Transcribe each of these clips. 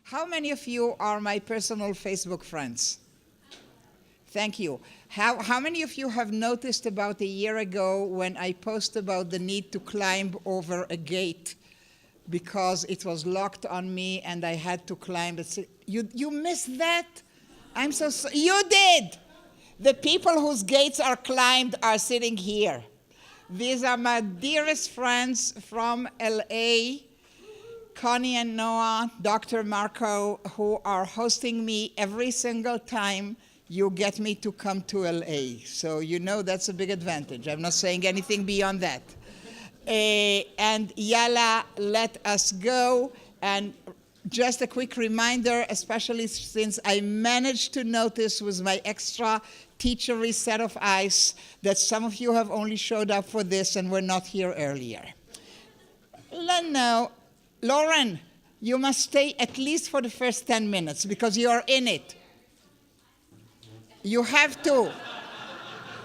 How many of you are my personal Facebook friends? Thank you. How many of you have noticed about a year ago when I posted about the need to climb over a gate because it was locked on me and I had to climb it? You missed that? I'm so sorry. You did! The people whose gates are climbed are sitting here. These are my dearest friends from LA, Connie and Noah, Dr. Marco, who are hosting me every single time you get me to come to LA. So you know that's a big advantage. I'm not saying anything beyond that. And Yalla, let us go. And just a quick reminder, especially since I managed to notice with my extra teachery set of eyes that some of you have only showed up for this and were not here earlier. No. Lauren, you must stay at least for the first 10 minutes because you are in it. You have to.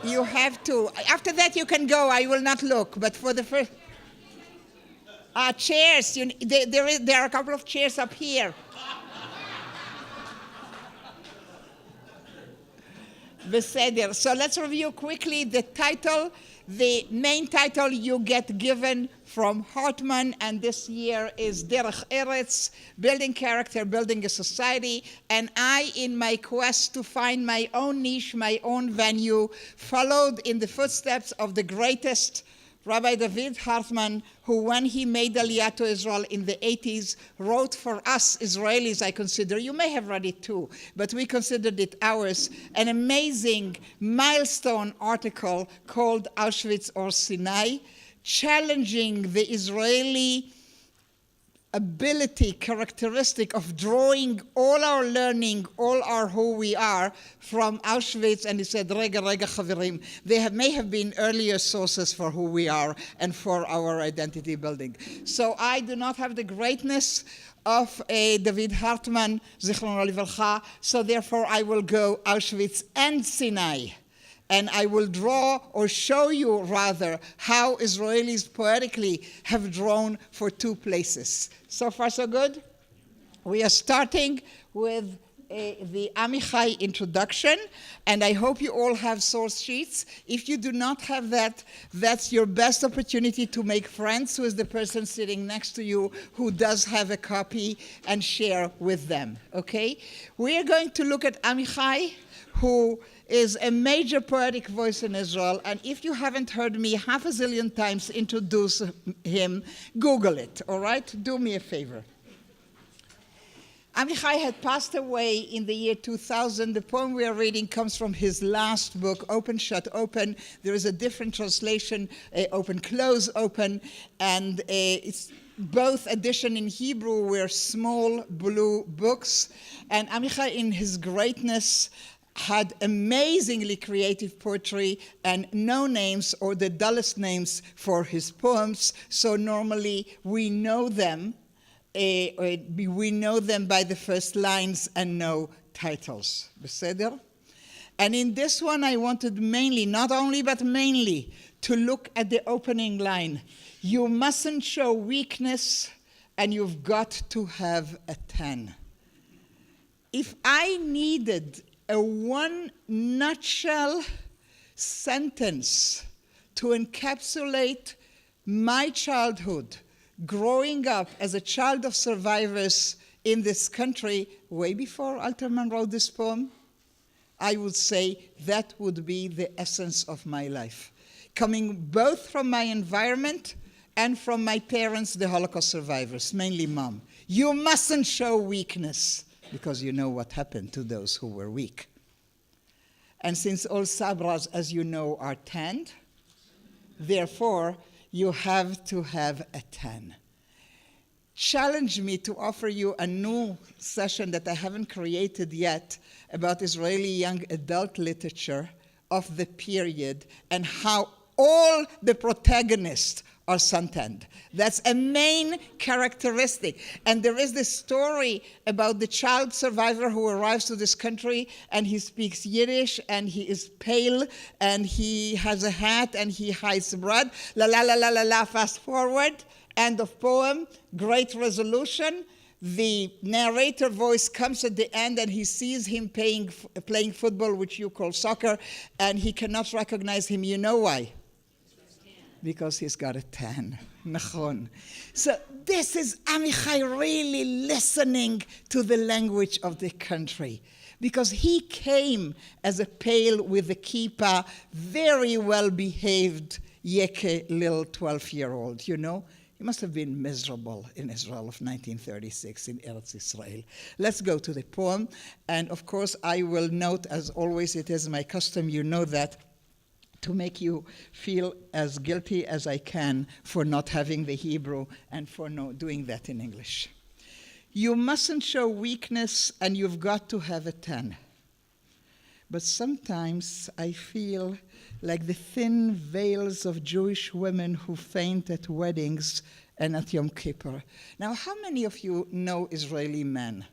You have to. After that, you can go. I will not look. But for the first... chairs. There are a couple of chairs up here. Beseder. So let's review quickly the title. The main title you get given from Hartman, and this year is Derech Eretz, Building Character, Building a Society. And I, in my quest to find my own niche, my own venue, followed in the footsteps of the greatest Rabbi David Hartman, who when he made Aliyah to Israel in the 80s, wrote for us Israelis, I consider, you may have read it too, but we considered it ours, an amazing milestone article called Auschwitz or Sinai, challenging the Israeli ability, characteristic of drawing all our learning, all our who we are from Auschwitz. And he said, Rega, Chavirim. May have been earlier sources for who we are and for our identity building. So I do not have the greatness of David Hartman, Zichrono Livracha, so therefore I will go Auschwitz and Sinai. And I will draw, or show you rather, how Israelis poetically have drawn for two places. So far, so good? We are starting with the Amichai introduction, and I hope you all have source sheets. If you do not have that, that's your best opportunity to make friends with the person sitting next to you who does have a copy and share with them, okay? We are going to look at Amichai, who is a major poetic voice in Israel, and if you haven't heard me half a zillion times introduce him, Google it, all right? Do me a favor. Amichai had passed away in the year 2000. The poem we are reading comes from his last book, Open, Shut, Open. There is a different translation, Open, Close, Open, and it's both edition in Hebrew were small blue books, and Amichai in his greatness had amazingly creative poetry and no names or the dullest names for his poems. So normally we know them by the first lines and no titles. Beseder? And in this one I wanted mainly, not only but mainly, to look at the opening line. You mustn't show weakness and you've got to have a 10. If I needed a one nutshell sentence to encapsulate my childhood, growing up as a child of survivors in this country, way before Alterman wrote this poem, I would say that would be the essence of my life, coming both from my environment and from my parents, the Holocaust survivors, mainly mom. You mustn't show weakness, because you know what happened to those who were weak. And since all sabras, as you know, are 10, therefore, you have to have a 10. Challenge me to offer you a new session that I haven't created yet about Israeli young adult literature of the period and how all the protagonists are suntanned. That's a main characteristic. And there is this story about the child survivor who arrives to this country and he speaks Yiddish and he is pale and he has a hat and he hides bread. La la la la la la, fast forward, end of poem, great resolution. The narrator voice comes at the end and he sees him playing football, which you call soccer, and he cannot recognize him. You know why? Because he's got a tan. Nachon. So this is Amichai really listening to the language of the country. Because he came as a pale with a kippah, very well-behaved, yeke little 12-year-old, you know? He must have been miserable in Israel of 1936, in Eretz Israel. Let's go to the poem. And of course, I will note, as always it is my custom, you know that, to make you feel as guilty as I can for not having the Hebrew and for not doing that in English. You mustn't show weakness and you've got to have a tan. But sometimes I feel like the thin veils of Jewish women who faint at weddings and at Yom Kippur. Now, how many of you know Israeli men?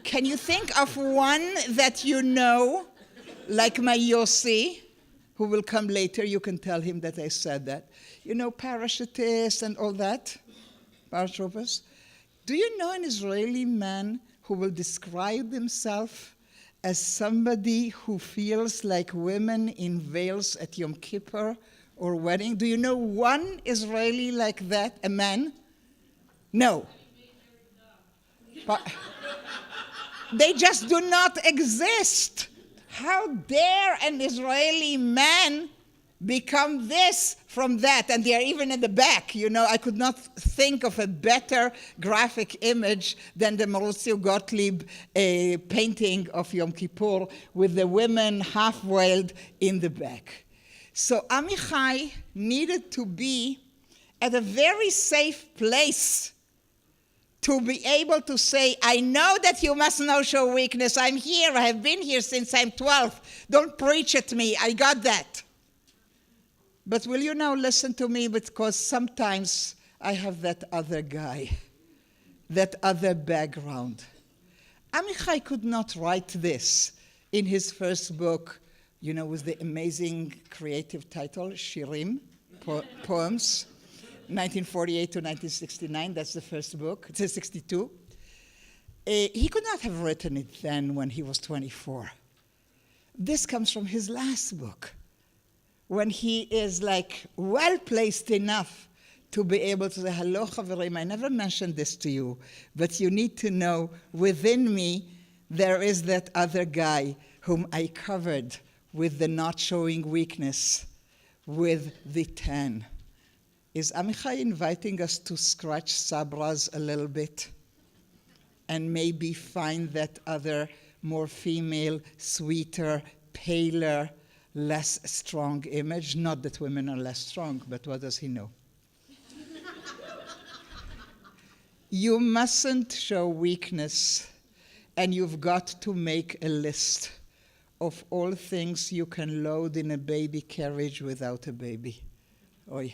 Can you think of one that you know, like my Yossi, who will come later? You can tell him that I said that. You know, parachutists and all that, paratroopers. Do you know an Israeli man who will describe himself as somebody who feels like women in veils at Yom Kippur or wedding? Do you know one Israeli like that, a man? No. But they just do not exist. How dare an Israeli man become this from that? And they are even in the back. You know, I could not think of a better graphic image than the Maurizio Gottlieb painting of Yom Kippur with the women half-veiled in the back. So Amichai needed to be at a very safe place to be able to say, I know that you must not show weakness. I'm here. I have been here since I'm 12. Don't preach at me. I got that. But will you now listen to me? Because sometimes I have that other guy, that other background. Amichai could not write this in his first book, you know, with the amazing creative title, Shirim, Poems, 1948 to 1969. That's the first book. It's 62. He could not have written it then when he was 24. This comes from his last book, when he is like well-placed enough to be able to say, hello, Chaverim, I never mentioned this to you, but you need to know within me there is that other guy whom I covered with the not showing weakness, with the tan. Is Amichai inviting us to scratch sabras a little bit and maybe find that other more female, sweeter, paler, less strong image? Not that women are less strong, but what does he know? You mustn't show weakness, and you've got to make a list of all things you can load in a baby carriage without a baby. Oy.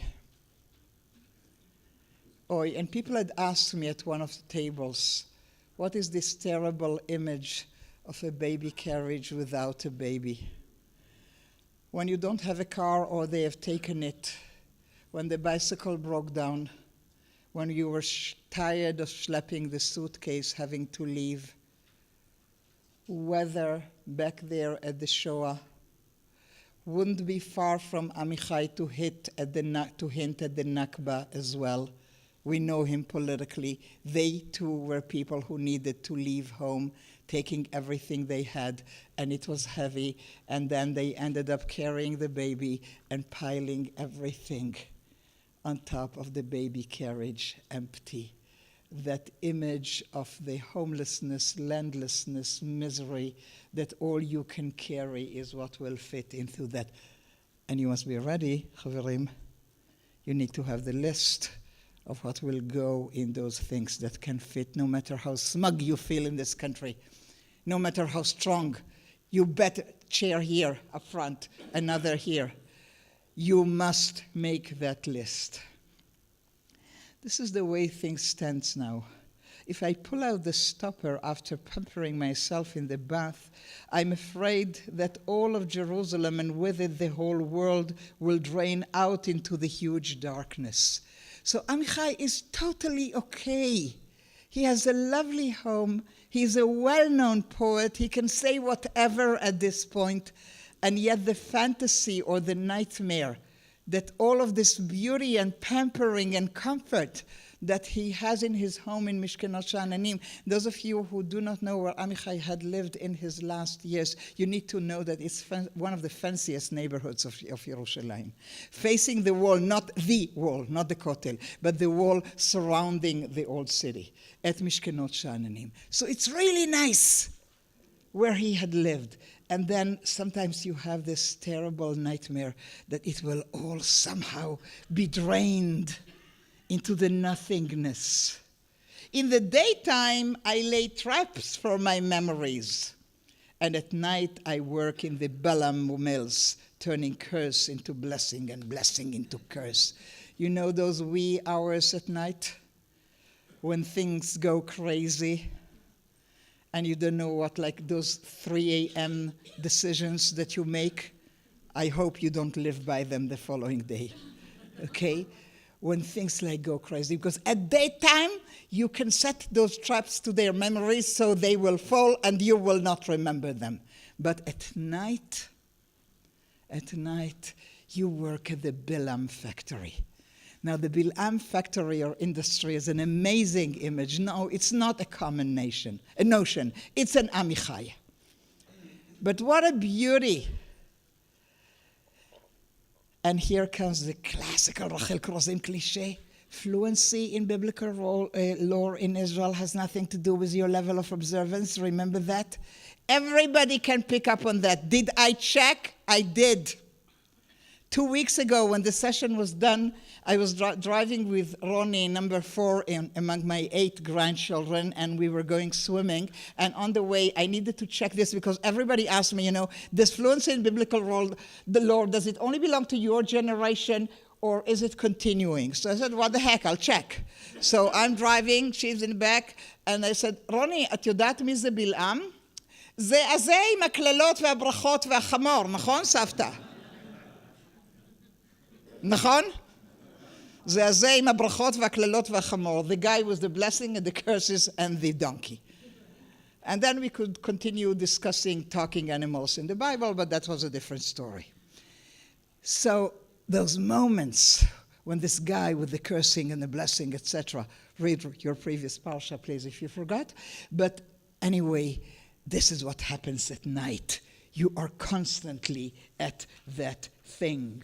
Oy. And people had asked me at one of the tables, what is this terrible image of a baby carriage without a baby? When you don't have a car or they have taken it, when the bicycle broke down, when you were tired of schlepping the suitcase, having to leave, weather back there at the Shoah wouldn't be far from Amichai to hint at the Nakba as well. We know him politically. They too were people who needed to leave home, taking everything they had, and it was heavy, and then they ended up carrying the baby and piling everything on top of the baby carriage empty. That image of the homelessness, landlessness, misery, that all you can carry is what will fit into that. And you must be ready, Chaverim. You need to have the list of what will go in those things that can fit, no matter how smug you feel in this country, no matter how strong. You bet a chair here up front, another here. You must make that list. This is the way things stand now. If I pull out the stopper after pampering myself in the bath, I'm afraid that all of Jerusalem and with it the whole world will drain out into the huge darkness. So Amichai is totally okay. He has a lovely home. He's a well-known poet. He can say whatever at this point. And yet the fantasy or the nightmare that all of this beauty and pampering and comfort that he has in his home in Mishkenot Sha'ananim. Those of you who do not know where Amichai had lived in his last years, you need to know that it's one of the fanciest neighborhoods of Yerushalayim. Facing the wall, not the wall, not the Kotel, but the wall surrounding the old city at Mishkenot Sha'ananim. So it's really nice where he had lived. And then sometimes you have this terrible nightmare that it will all somehow be drained into the nothingness. In the daytime, I lay traps for my memories. And at night, I work in the Balaam mills, turning curse into blessing and blessing into curse. You know those wee hours at night when things go crazy and you don't know what, like those 3 a.m. decisions that you make? I hope you don't live by them the following day, okay? When things like go crazy, because at daytime, you can set those traps to their memories so they will fall and you will not remember them. But at night, you work at the Bilam factory. Now, the Bilam factory or industry is an amazing image. No, it's not a common notion. It's an Amichai. But what a beauty. And here comes the classical Rachel Korazim cliché. Fluency in biblical lore in Israel has nothing to do with your level of observance. Remember that? Everybody can pick up on that. Did I check? I did. 2 weeks ago, when the session was done, I was driving with Ronnie, number 4, among my 8 grandchildren, and we were going swimming. And on the way, I needed to check this because everybody asked me, this fluency in biblical lore, does it only belong to your generation, or is it continuing? So I said, what the heck, I'll check. So I'm driving, she's in the back, and I said, Ronnie, את יודעת מי זה בלעם? זה הזה עם הקללות והברכות והחמור, נכון, סבתא? נכון? זה הזה עם הברכות והקללות והחמור. The guy with the blessing and the curses and the donkey. And then we could continue discussing talking animals in the Bible, but that was a different story. So those moments when this guy with the cursing and the blessing, etc., read your previous parsha, please, if you forgot. But anyway, this is what happens at night. You are constantly at that thing.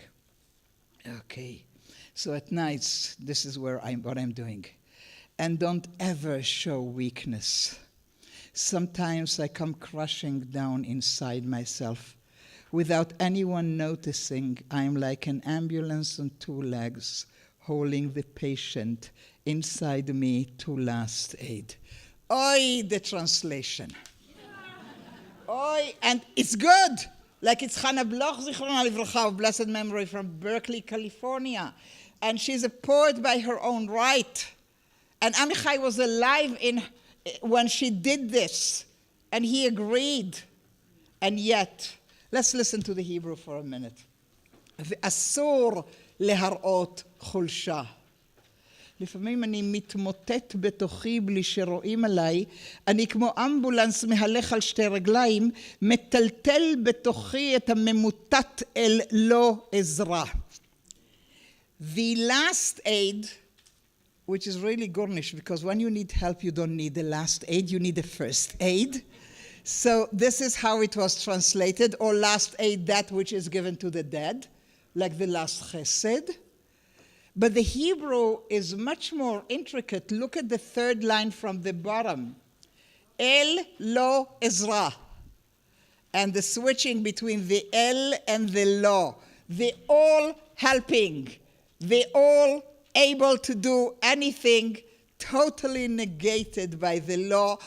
Okay, so at nights, this is what I'm doing. And don't ever show weakness. Sometimes I come crashing down inside myself. Without anyone noticing, I'm like an ambulance on 2 legs, holding the patient inside me to last aid. Oy, the translation. Oy, and it's good. Like it's Chana Bloch, Zichrona Livracha, of blessed memory, from Berkeley, California. And she's a poet by her own right. And Amichai was alive when she did this. And he agreed. And yet, let's listen to the Hebrew for a minute. Asur leharot chulsha. לפעמים אני מתמוטט בתוכי בלי שרואים עליי, אני כמו אמבולנס מהלך על 2 רגליים, מטלטל בתוכי את הממוטט אל לא עזרה. The last aid, which is really Gornish, because when you need help, you don't need the last aid, you need the first aid. So this is how it was translated, or last aid, that which is given to the dead, like the last chesed. But the Hebrew is much more intricate. Look at the 3rd line from the bottom. El lo ezra. And the switching between the el and the lo. They all helping. They all able to do anything, totally negated by the law,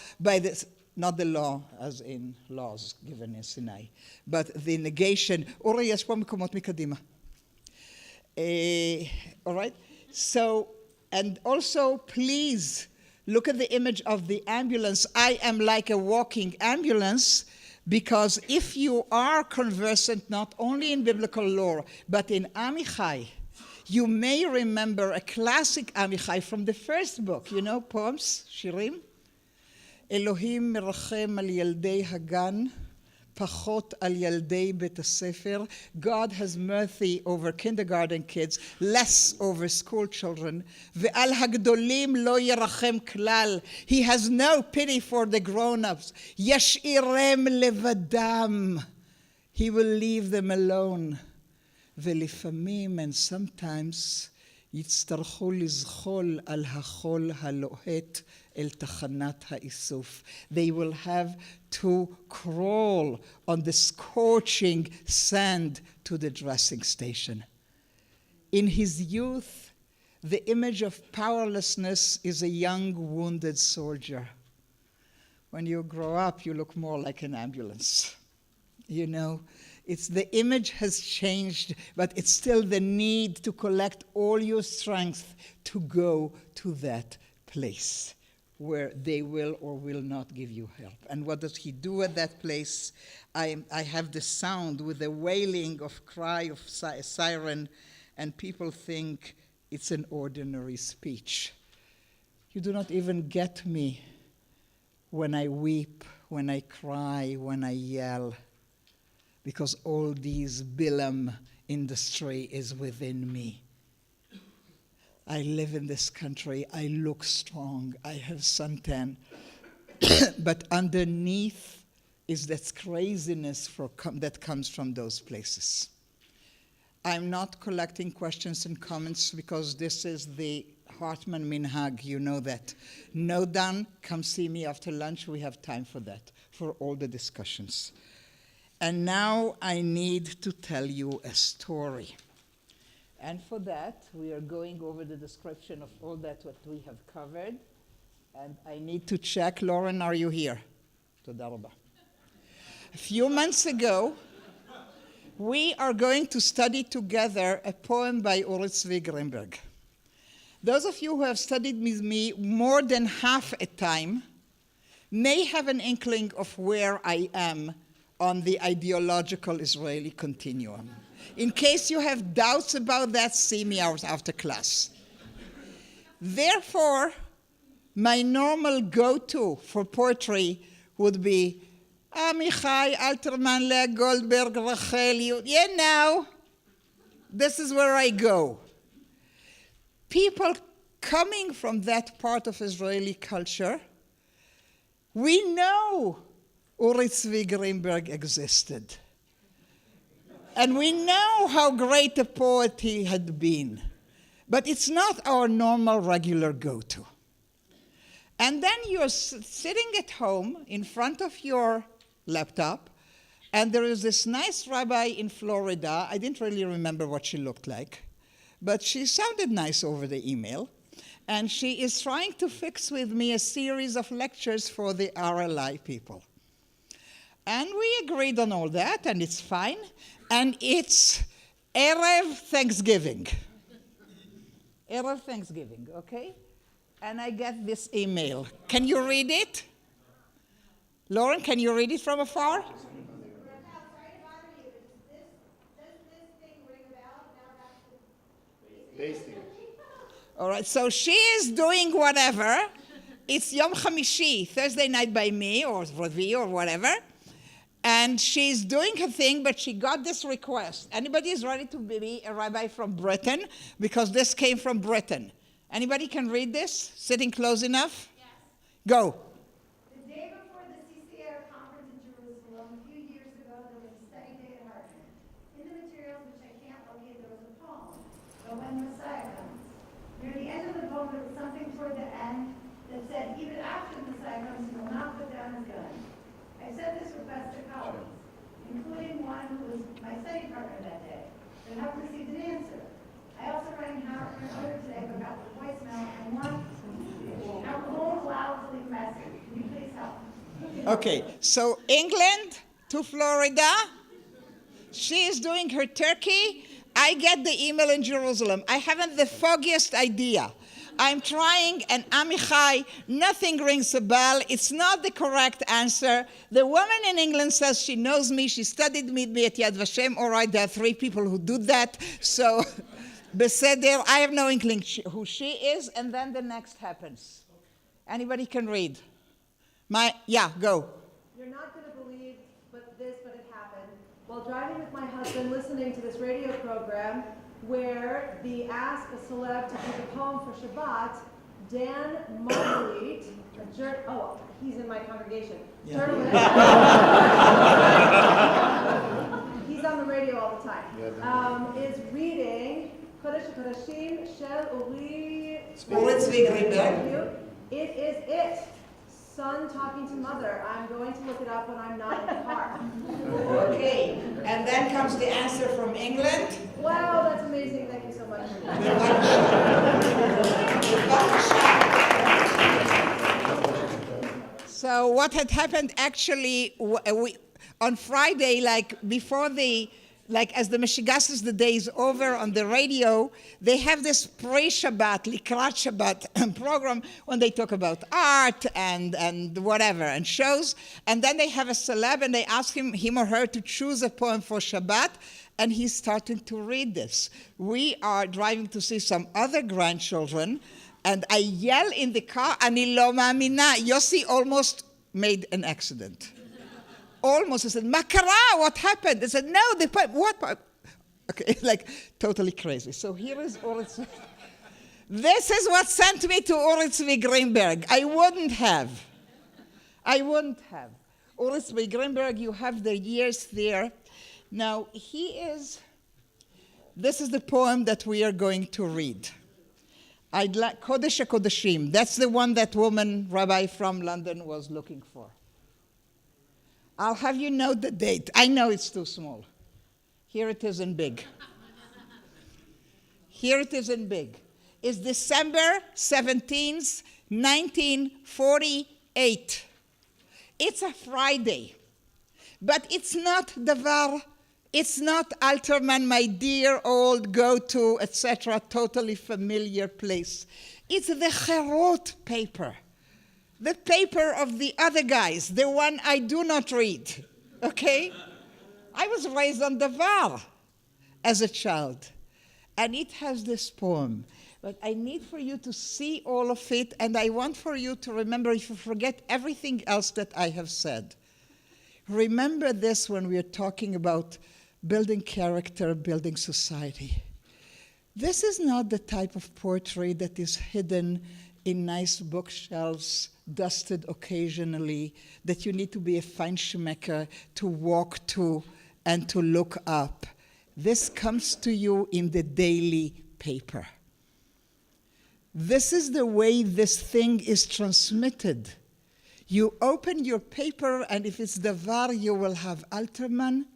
not the law as in laws given in Sinai, but the negation. Ori, יש פה מקומות מקדימה. All right? So, and also, please, look at the image of the ambulance. I am like a walking ambulance, because if you are conversant not only in biblical lore, but in Amichai, You may remember a classic Amichai from the first book, you know, poems, Shirim. Elohim merachem al yaldei hagan, pachot al yaldei bet hasefer. God has mercy over kindergarten kids, less over school children. Ve'al hagdolim lo yerachem klal. He has no pity for the grown-ups. Yashirem levadam. He will leave them alone. ולפעמים, and sometimes, יצטרכו לזחול על החול הלוהט אל תחנת האיסוף. They will have to crawl on the scorching sand to the dressing station. In his youth, the image of powerlessness is a young wounded soldier. When you grow up, you look more like an ambulance. You know, the image has changed, but it's still the need to collect all your strength to go to that place where they will or will not give you help. And what does he do at that place? I have the sound with the wailing of cry of siren, and people think it's an ordinary speech. You do not even get me when I weep, when I cry, when I yell, because all these Bilam industry is within me. I live in this country, I look strong, I have suntan, but underneath is that craziness that comes from those places. I'm not collecting questions and comments because this is the Hartman minhag, you know that. No done, come see me after lunch, we have time for that, for all the discussions. And now I need to tell you a story. And for that, we are going over the description of all that what we have covered. And I need to check. Lauren, are you here? Toda rabah. A few months ago, we are going to study together a poem by Uri Tzvi Grimberg. Those of you who have studied with me more than half a time may have an inkling of where I am on the ideological Israeli continuum. In case you have doubts about that, see me after class. Therefore, my normal go-to for poetry would be Amichai, Alterman, Leah Goldberg, Rachel, you know, this is where I go. People coming from that part of Israeli culture, we know Uri Tzvi Grimberg existed. And we know how great a poet he had been. But it's not our normal, regular go-to. And then you're sitting at home in front of your laptop, and there is this nice rabbi in Florida. I didn't really remember what she looked like, but she sounded nice over the email. And she is trying to fix with me a series of lectures for the RLI people. And we agreed on all that, and it's fine. And it's Erev Thanksgiving. Erev Thanksgiving, okay? And I get this email. Can you read it? Lauren, can you read it from afar? All right, so she is doing whatever. It's Yom Chamishi, Thursday night by me, or Ravi, or whatever. And she's doing her thing, but she got this request. Anybody is ready to be a rabbi from Britain? Because this came from Britain. Anybody can read this? Sitting close enough? Yes. Go. The day before the CCR conference in Jerusalem, a few years ago, there was a study day at Hartman. In the materials, which I can't locate, there was a poem, But When Messiah Comes. Near the end of the poem, there was something toward the end that said, even after the Messiah comes, he will not put down his gun. I sent this request to colleagues, including one who was my study partner that day, but haven't received an answer. I also rang Hartman earlier today, but got the voicemail and won't allow to leave a message. Can you please help? Okay, so England to Florida. She is doing her turkey. I get the email in Jerusalem. I haven't the foggiest idea. I'm trying, and Amichai, nothing rings a bell. It's not the correct answer. The woman in England says she knows me. She studied with me at Yad Vashem. All right, there are 3 people who do that. So Beseder, I have no inkling who she is, and then the next happens. Anybody can read. Go. You're not going to believe but it happened. While driving with my husband, listening to this radio program where the Ask a Celeb to read a poem for Shabbat, Dan Marguerite, he's in my congregation. Yeah. Journalist. He's on the radio all the time. Is reading Kodesh Kodashim Shel Uri. It is it. Son talking to mother. I'm going to look it up when I'm not in the car. Okay. And then comes the answer from England. Wow, that's amazing. Thank you so much. So what had happened actually, on Friday, as the Meshigassus, the day is over on the radio, they have this pre-Shabbat, Likrat Shabbat program when they talk about art and whatever, and shows. And then they have a celeb and they ask him or her to choose a poem for Shabbat, and he's starting to read this. We are driving to see some other grandchildren, and I yell in the car, Ani lo ma'amina. Yossi almost made an accident. Almost. I said, Makara, what happened? They said, no, the poem. What poem? Okay, totally crazy. So here is Oretz. This is what sent me to Oretz Greenberg. I wouldn't have. Oretz Greenberg, you have the years there. Now, this is the poem that we are going to read. I'd like Kodesh HaKodeshim. That's the one that woman, rabbi from London, was looking for. I'll have you note the date. I know it's too small. Here it is in big. It's December 17th, 1948. It's a Friday. But it's not Davar. It's not Alterman, my dear old go-to, etc., totally familiar place. It's the Cherot paper. The paper of the other guys, the one I do not read, okay? I was raised on Davar as a child, and it has this poem. But I need for you to see all of it, and I want for you to remember, if you forget everything else that I have said, remember this when we are talking about building character, building society. This is not the type of poetry that is hidden in nice bookshelves, dusted occasionally, that you need to be a feinschmecker to walk to and to look up. This comes to you in the daily paper. This is the way this thing is transmitted. You open your paper, and if it's Davar, you will have Alterman,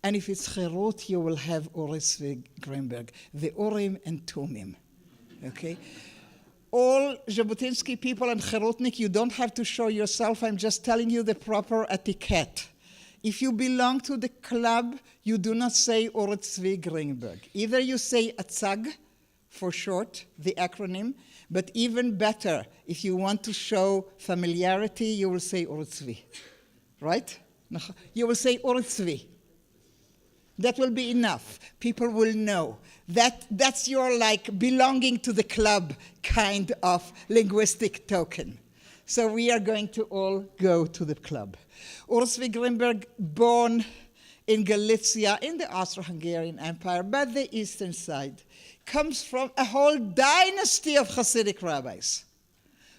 and if it's Cherot, you will have Oretz Greenberg, the Urim and Tumim, okay? All Jabotinsky people and Cherotnik, you don't have to show yourself. I'm just telling you the proper etiquette. If you belong to the club, you do not say Oretz Greenberg. Either you say Atzag, for short, the acronym, but even better, if you want to show familiarity, you will say Oretz, right? You will say Oretz. That will be enough. People will know. That's your belonging to the club kind of linguistic token. So we are going to all go to the club. Oretz Greenberg, born in Galicia, in the Austro-Hungarian Empire, but the eastern side, comes from a whole dynasty of Hasidic rabbis,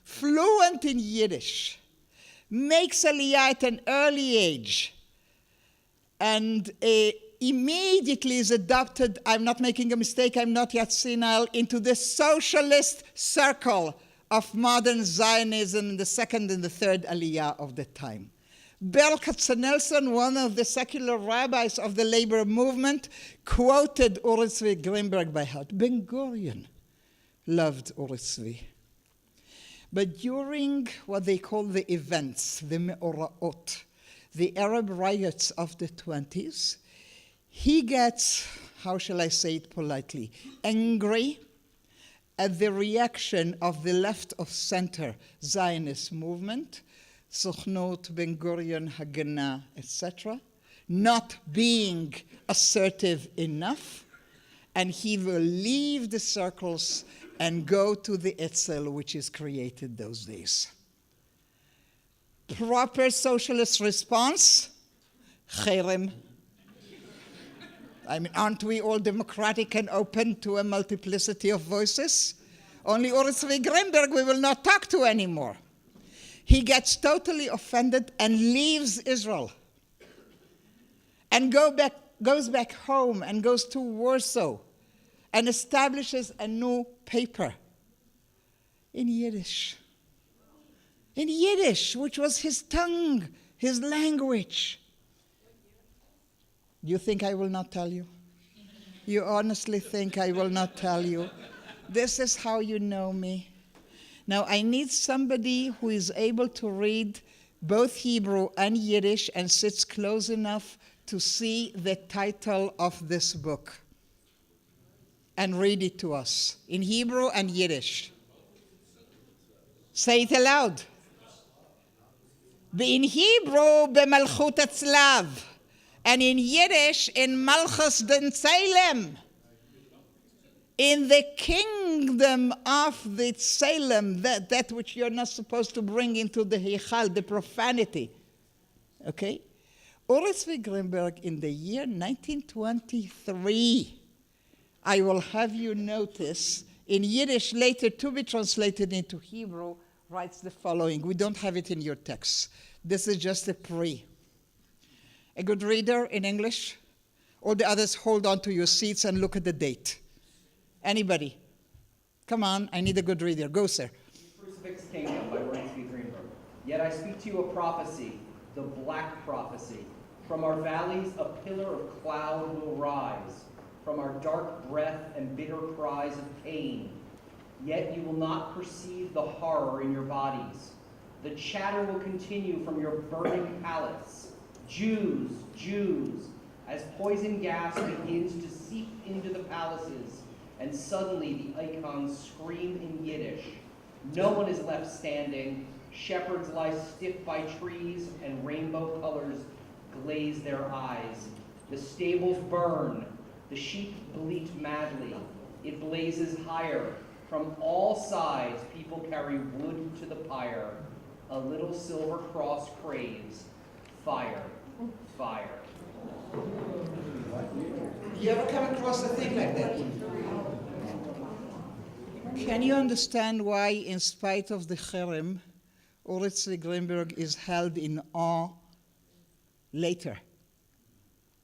fluent in Yiddish, makes Aliyah at an early age, and immediately is adopted, I'm not making a mistake, I'm not yet senile, into the socialist circle of modern Zionism in the second and the third Aliyah of the time. Berl Katzenelson, one of the secular rabbis of the labor movement, quoted Oretz Greenberg by heart. Ben-Gurion loved Oretz. But during what they call the events, the Me'ora'ot, the Arab riots of the 20s, he gets, how shall I say it politely, angry at the reaction of the left of center Zionist movement, Sochnot, Ben-Gurion, Haganah, etc., not being assertive enough, and he will leave the circles and go to the Etzel, which is created those days. Proper socialist response, cherem. I mean, aren't we all democratic and open to a multiplicity of voices? Only Uri Tzvi Grimberg we will not talk to anymore. He gets totally offended and leaves Israel and goes back home and goes to Warsaw and establishes a new paper in Yiddish. In Yiddish, which was his tongue, his language. Do you think I will not tell you? You honestly think I will not tell you? This is how you know me. Now, I need somebody who is able to read both Hebrew and Yiddish and sits close enough to see the title of this book and read it to us in Hebrew and Yiddish. Say it aloud. In Hebrew, b'malchut atzlav, and in Yiddish, in Malchus den Tzelem, in the kingdom of the Tzelem, that which you're not supposed to bring into the Heichal, the profanity. Okay? Uri Tzvi Grimberg, in the year 1923, I will have you notice, in Yiddish, later to be translated into Hebrew, writes the following. We don't have it in your text. This is just a pre. A good reader in English? All the others hold on to your seats and look at the date. Anybody? Come on, I need a good reader. Go, sir. Crucifix Kingdom by Uri Tzvi Greenberg. Yet I speak to you a prophecy, the black prophecy. From our valleys a pillar of cloud will rise, from our dark breath and bitter cries of pain. Yet you will not perceive the horror in your bodies. The chatter will continue from your burning palates. Jews, Jews, as poison gas begins to seep into the palaces, and suddenly the icons scream in Yiddish. No one is left standing. Shepherds lie stiff by trees, and rainbow colors glaze their eyes. The stables burn. The sheep bleat madly. It blazes higher. From all sides, people carry wood to the pyre. A little silver cross craves. Fire, fire. You ever come across a thing like that? Can you understand why, in spite of the cherem, Uri Tzvi Grimberg is held in awe later?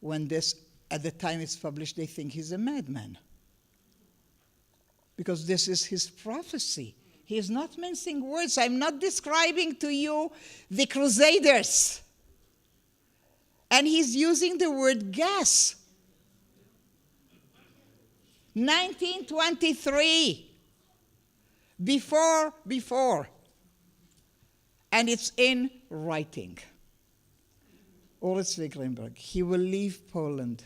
When this, at the time it's published, they think he's a madman. Because this is his prophecy. He is not mincing words. I'm not describing to you the Crusaders. And he's using the word gas. 1923. Before. And it's in writing. Uri Tzvi Grimberg. He will leave Poland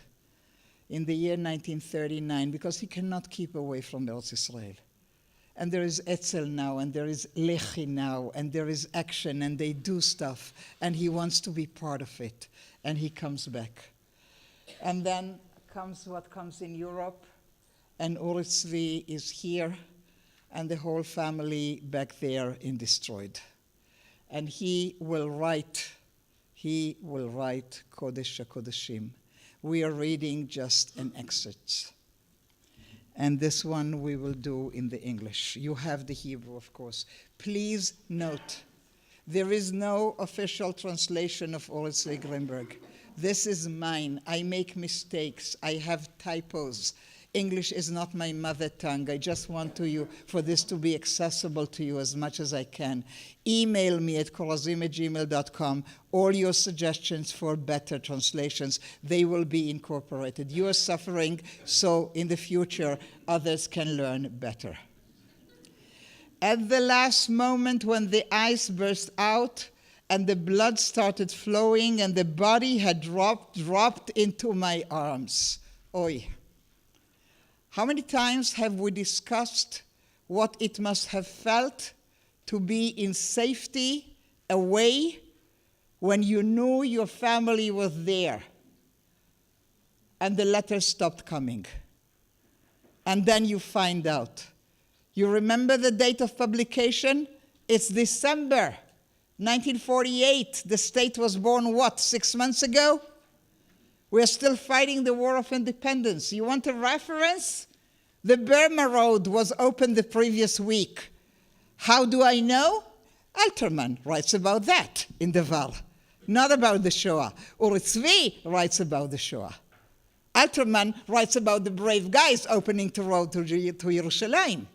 in the year 1939 because he cannot keep away from Eretz Israel. And there is Etzel now, and there is Lechi now, and there is action, and they do stuff, and he wants to be part of it, and he comes back. And then comes what comes in Europe, and Uri Tzvi is here, and the whole family back there is destroyed. And he will write Kodesh HaKodeshim. We are reading just an excerpt. And this one we will do in the English. You have the Hebrew, of course. Please note, there is no official translation of Uri Tzvi Grimberg. This is mine. I make mistakes. I have typos. English is not my mother tongue. I just want for this to be accessible to you as much as I can. Email me at korazim@gmail.com all your suggestions for better translations. They will be incorporated. You are suffering, so in the future, others can learn better. At the last moment when the ice burst out and the blood started flowing and the body had dropped into my arms. Oy. How many times have we discussed what it must have felt to be in safety, away, when you knew your family was there and the letters stopped coming? And then you find out. You remember the date of publication? It's December 1948. The state was born, 6 months ago? We're still fighting the War of Independence. You want a reference? The Burma Road was opened the previous week. How do I know? Alterman writes about that in the Val, not about the Shoah. Uri Tzvi writes about the Shoah. Alterman writes about the brave guys opening the road to Yerushalayim.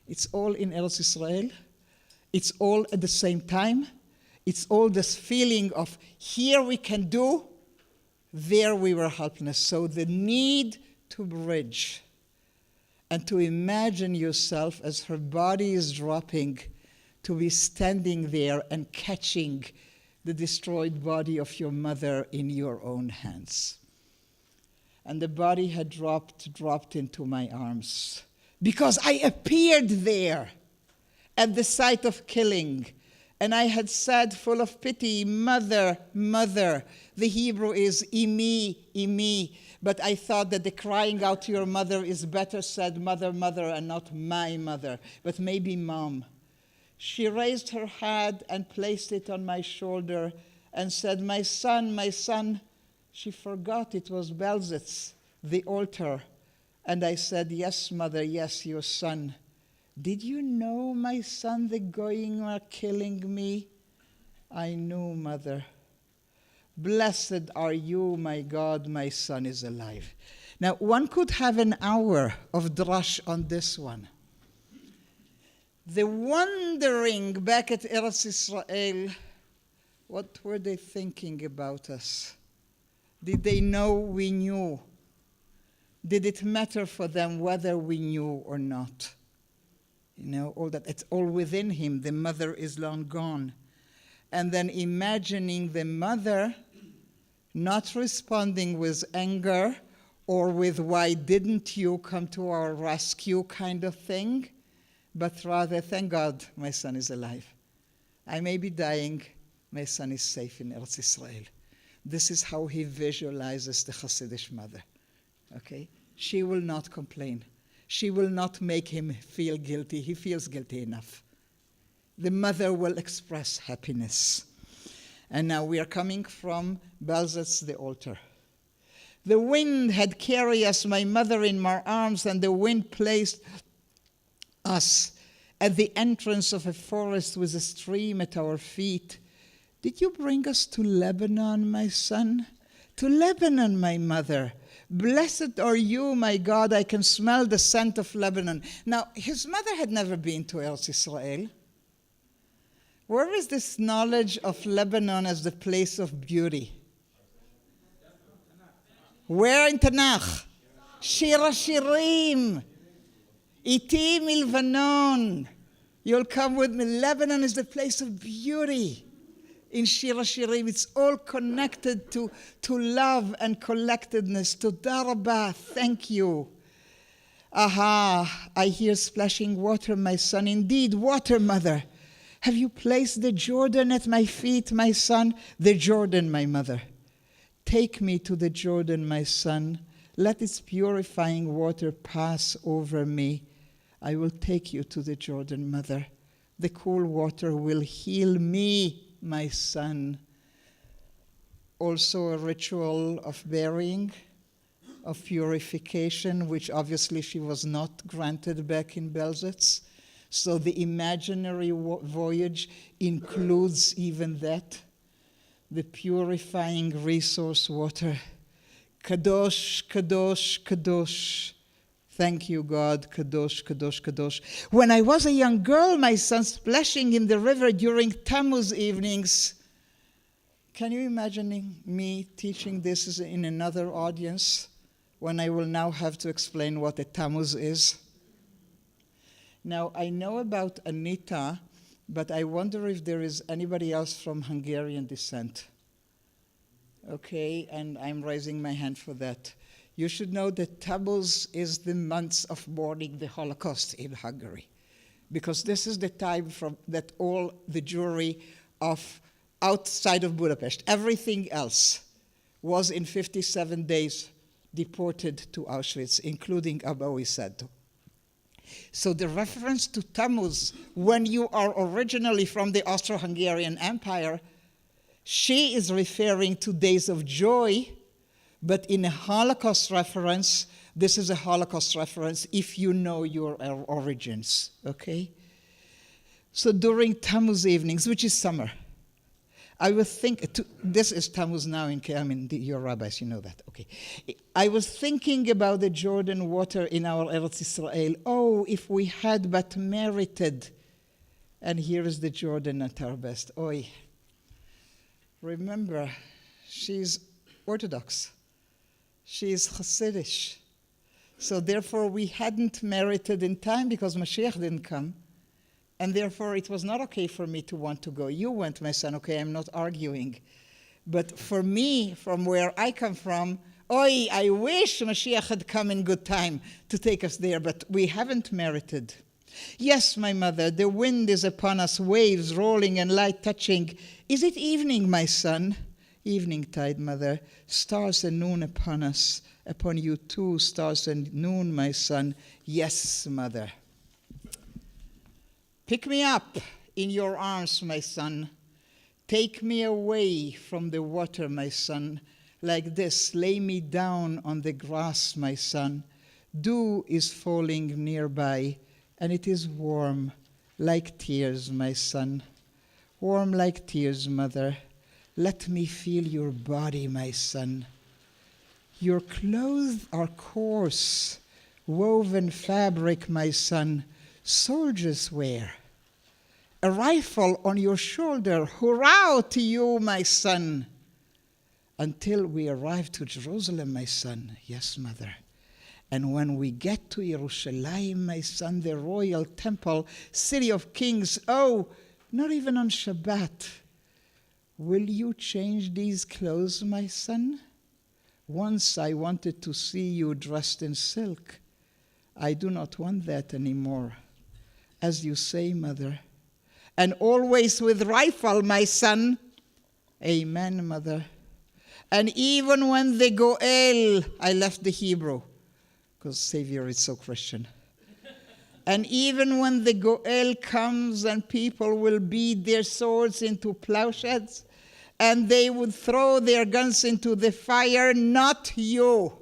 It's all in Eretz Israel. It's all at the same time. It's all this feeling of here we can do, there we were helpless. So the need to bridge and to imagine yourself as her body is dropping, to be standing there and catching the destroyed body of your mother in your own hands. And the body had dropped into my arms because I appeared there at the site of killing. And I had said, full of pity, mother, mother. The Hebrew is imi, imi. But I thought that the crying out to your mother is better said mother, mother, and not my mother, but maybe mom. She raised her head and placed it on my shoulder and said, my son, my son. She forgot it was Belzitz, the altar. And I said, yes, mother, yes, your son. Did you know, my son, the Goyim are killing me? I knew, mother. Blessed are you, my God, my son is alive. Now, one could have an hour of drash on this one. The wandering back at Eretz Israel, what were they thinking about us? Did they know we knew? Did it matter for them whether we knew or not? You know, all that, it's all within him. The mother is long gone. And then imagining the mother not responding with anger or with why didn't you come to our rescue kind of thing, but rather, thank God my son is alive. I may be dying, my son is safe in Eretz Israel. This is how he visualizes the Hasidic mother. Okay? She will not complain. She will not make him feel guilty. He feels guilty enough. The mother will express happiness. And now we are coming from Belzitz, the altar. The wind had carried us, my mother, in my arms, and the wind placed us at the entrance of a forest with a stream at our feet. Did you bring us to Lebanon, my son? To Lebanon, my mother. Blessed are you, my God. I can smell the scent of Lebanon. Now, his mother had never been to Eretz Israel. Where is this knowledge of Lebanon as the place of beauty? Where in Tanakh? Shir HaShirim. Iti Milvanon. You'll come with me. Lebanon is the place of beauty. In Shir HaShirim, it's all connected to love and collectedness. Toda Rabah, thank you. Aha, I hear splashing water, my son. Indeed, water, mother. Have you placed the Jordan at my feet, my son? The Jordan, my mother. Take me to the Jordan, my son. Let its purifying water pass over me. I will take you to the Jordan, mother. The cool water will heal me, my son. Also a ritual of burying, of purification, which obviously she was not granted back in Belzitz. So the imaginary voyage includes even that. The purifying resource water. Kadosh, Kadosh, Kadosh. Thank you, God. Kadosh, Kadosh, Kadosh. When I was a young girl, my son splashing in the river during Tammuz evenings. Can you imagine me teaching this in another audience when I will now have to explain what a Tammuz is? Now, I know about Anita, but I wonder if there is anybody else from Hungarian descent. Okay, and I'm raising my hand for that. You should know that Tammuz is the months of mourning the Holocaust in Hungary, because this is the time that all the Jewry of outside of Budapest, everything else was in 57 days deported to Auschwitz, including Abba Wisadto. So the reference to Tammuz, when you are originally from the Austro-Hungarian Empire, she is referring to days of joy, but in a Holocaust reference, this is a Holocaust reference if you know your origins, okay? So during Tammuz evenings, which is summer, I would think, this is Tammuz now you're rabbis, you know that, okay. I was thinking about the Jordan water in our Eretz Israel. Oh, if we had but merited. And here is the Jordan at our best. Oy. Remember, she's Orthodox. She's Hasidish. So therefore, we hadn't merited in time because Mashiach didn't come. And therefore, it was not okay for me to want to go. You went, my son, okay, I'm not arguing. But for me, from where I come from, I wish Mashiach had come in good time to take us there, but we haven't merited. Yes, my mother, the wind is upon us, waves rolling and light touching. Is it evening, my son? Evening tide, mother, stars and noon upon us, upon you too, stars and noon, my son. Yes, mother. Pick me up in your arms, my son. Take me away from the water, my son. Like this, lay me down on the grass, my son. Dew is falling nearby, and it is warm like tears, my son. Warm like tears, mother. Let me feel your body, my son. Your clothes are coarse, woven fabric, my son. Soldiers wear. A rifle on your shoulder, hurrah to you, my son. Until we arrive to Jerusalem, my son. Yes, mother. And when we get to Yerushalayim, my son, the royal temple, city of kings, not even on Shabbat. Will you change these clothes, my son? Once I wanted to see you dressed in silk. I do not want that anymore. As you say, mother. And always with rifle, my son. Amen, mother. And even when the Goel, I left the Hebrew, because Savior is so Christian. And even when the Goel comes and people will beat their swords into plowshares, and they would throw their guns into the fire, not you.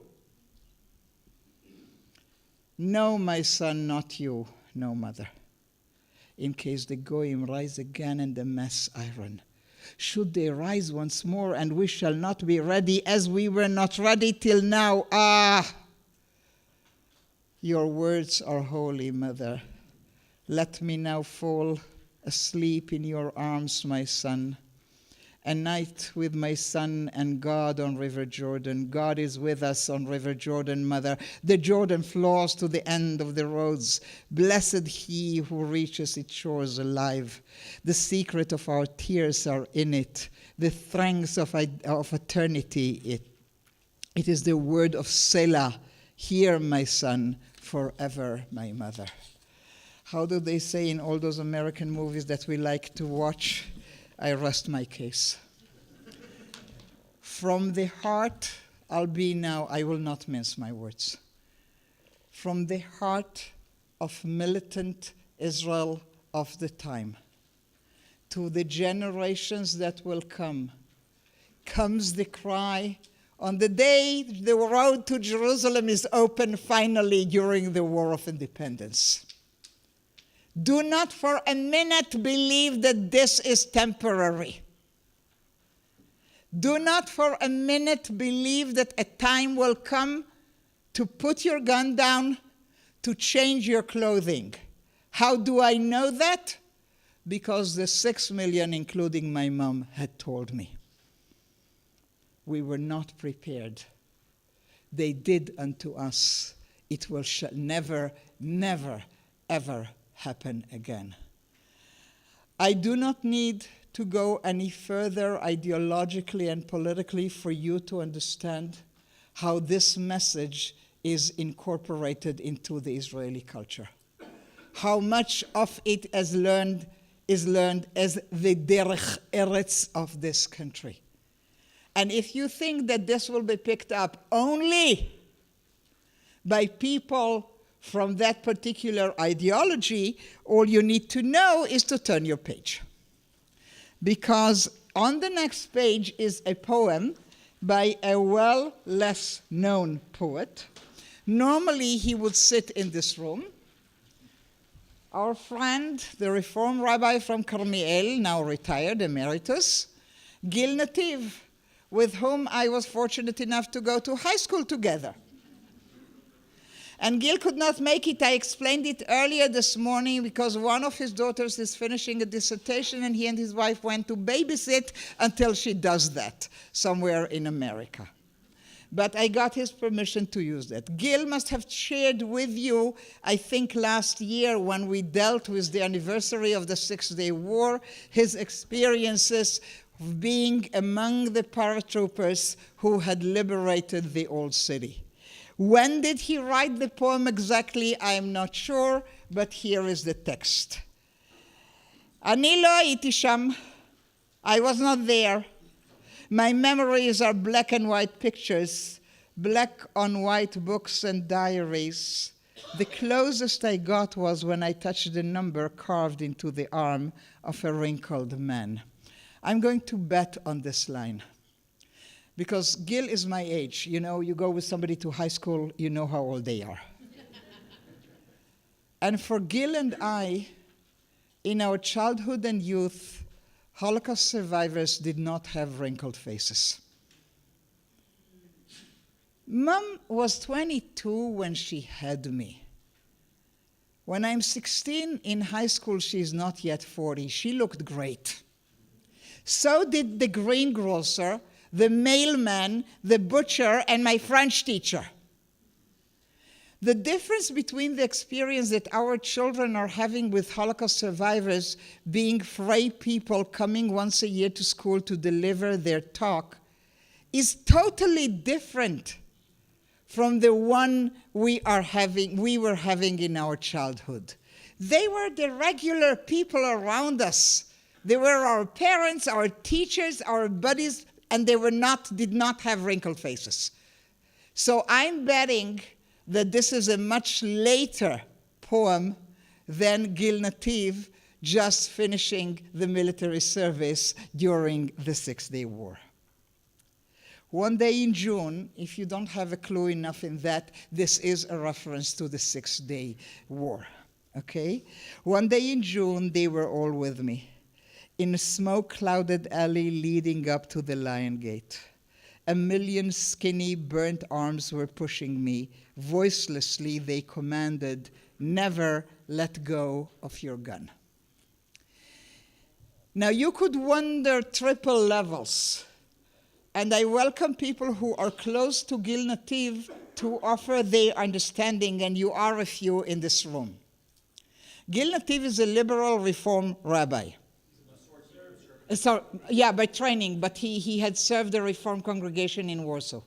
No, my son, not you. No, mother. In case the Goyim rise again and amass iron. Should they rise once more, and we shall not be ready as we were not ready till now. Your words are holy, mother. Let me now fall asleep in your arms, my son. A night with my son and God on River Jordan. God is with us on River Jordan, mother. The Jordan flows to the end of the roads. Blessed he who reaches its shores alive. The secret of our tears are in it. The strength of eternity. It is the word of Selah. Hear, my son, forever, my mother. How do they say in all those American movies that we like to watch? I rest my case. From the heart, I will not mince my words. From the heart of militant Israel of the time, to the generations that will come, comes the cry, on the day the road to Jerusalem is open finally during the War of Independence. Do not for a minute believe that this is temporary. Do not for a minute believe that a time will come to put your gun down, to change your clothing. How do I know that? Because the 6 million, including my mom, had told me. We were not prepared. They did unto us. It will never, never, ever happen again. I do not need to go any further ideologically and politically for you to understand how this message is incorporated into the Israeli culture. How much of it is learned as the Derech Eretz of this country. And if you think that this will be picked up only by people from that particular ideology, all you need to know is to turn your page. Because on the next page is a poem by a less known poet. Normally, he would sit in this room. Our friend, the Reform rabbi from Carmiel, now retired, emeritus, Gil Nativ, with whom I was fortunate enough to go to high school together. And Gil could not make it. I explained it earlier this morning because one of his daughters is finishing a dissertation and he and his wife went to babysit until she does that somewhere in America. But I got his permission to use that. Gil must have shared with you, I think last year when we dealt with the anniversary of the Six-Day War, his experiences of being among the paratroopers who had liberated the old city. When did he write the poem exactly? I am not sure, but here is the text. Ani lo הייתי שם. I was not there. My memories are black and white pictures, black on white books and diaries. The closest I got was when I touched the number carved into the arm of a wrinkled man. I'm going to bet on this line. Because Gil is my age. You know, you go with somebody to high school, you know how old they are. And for Gil and I, in our childhood and youth, Holocaust survivors did not have wrinkled faces. Mom was 22 when she had me. When I'm 16 in high school, she's not yet 40. She looked great. So did the greengrocer, the mailman, the butcher, and my French teacher. The difference between the experience that our children are having with Holocaust survivors, being free people coming once a year to school to deliver their talk, is totally different from the one we were having in our childhood. They were the regular people around us. They were our parents, our teachers, our buddies, and they did not have wrinkled faces. So I'm betting that this is a much later poem than Gil Nativ just finishing the military service during the Six-Day War. One day in June, if you don't have a clue enough in that, this is a reference to the Six-Day War, okay? One day in June, they were all with me in a smoke-clouded alley leading up to the Lion Gate. A million skinny, burnt arms were pushing me. Voicelessly, they commanded, "Never let go of your gun." Now, you could wonder triple levels, and I welcome people who are close to Gil Nativ to offer their understanding, and you are a few in this room. Gil Nativ is a liberal reform rabbi. So, yeah, by training, but he had served the Reform congregation in Warsaw.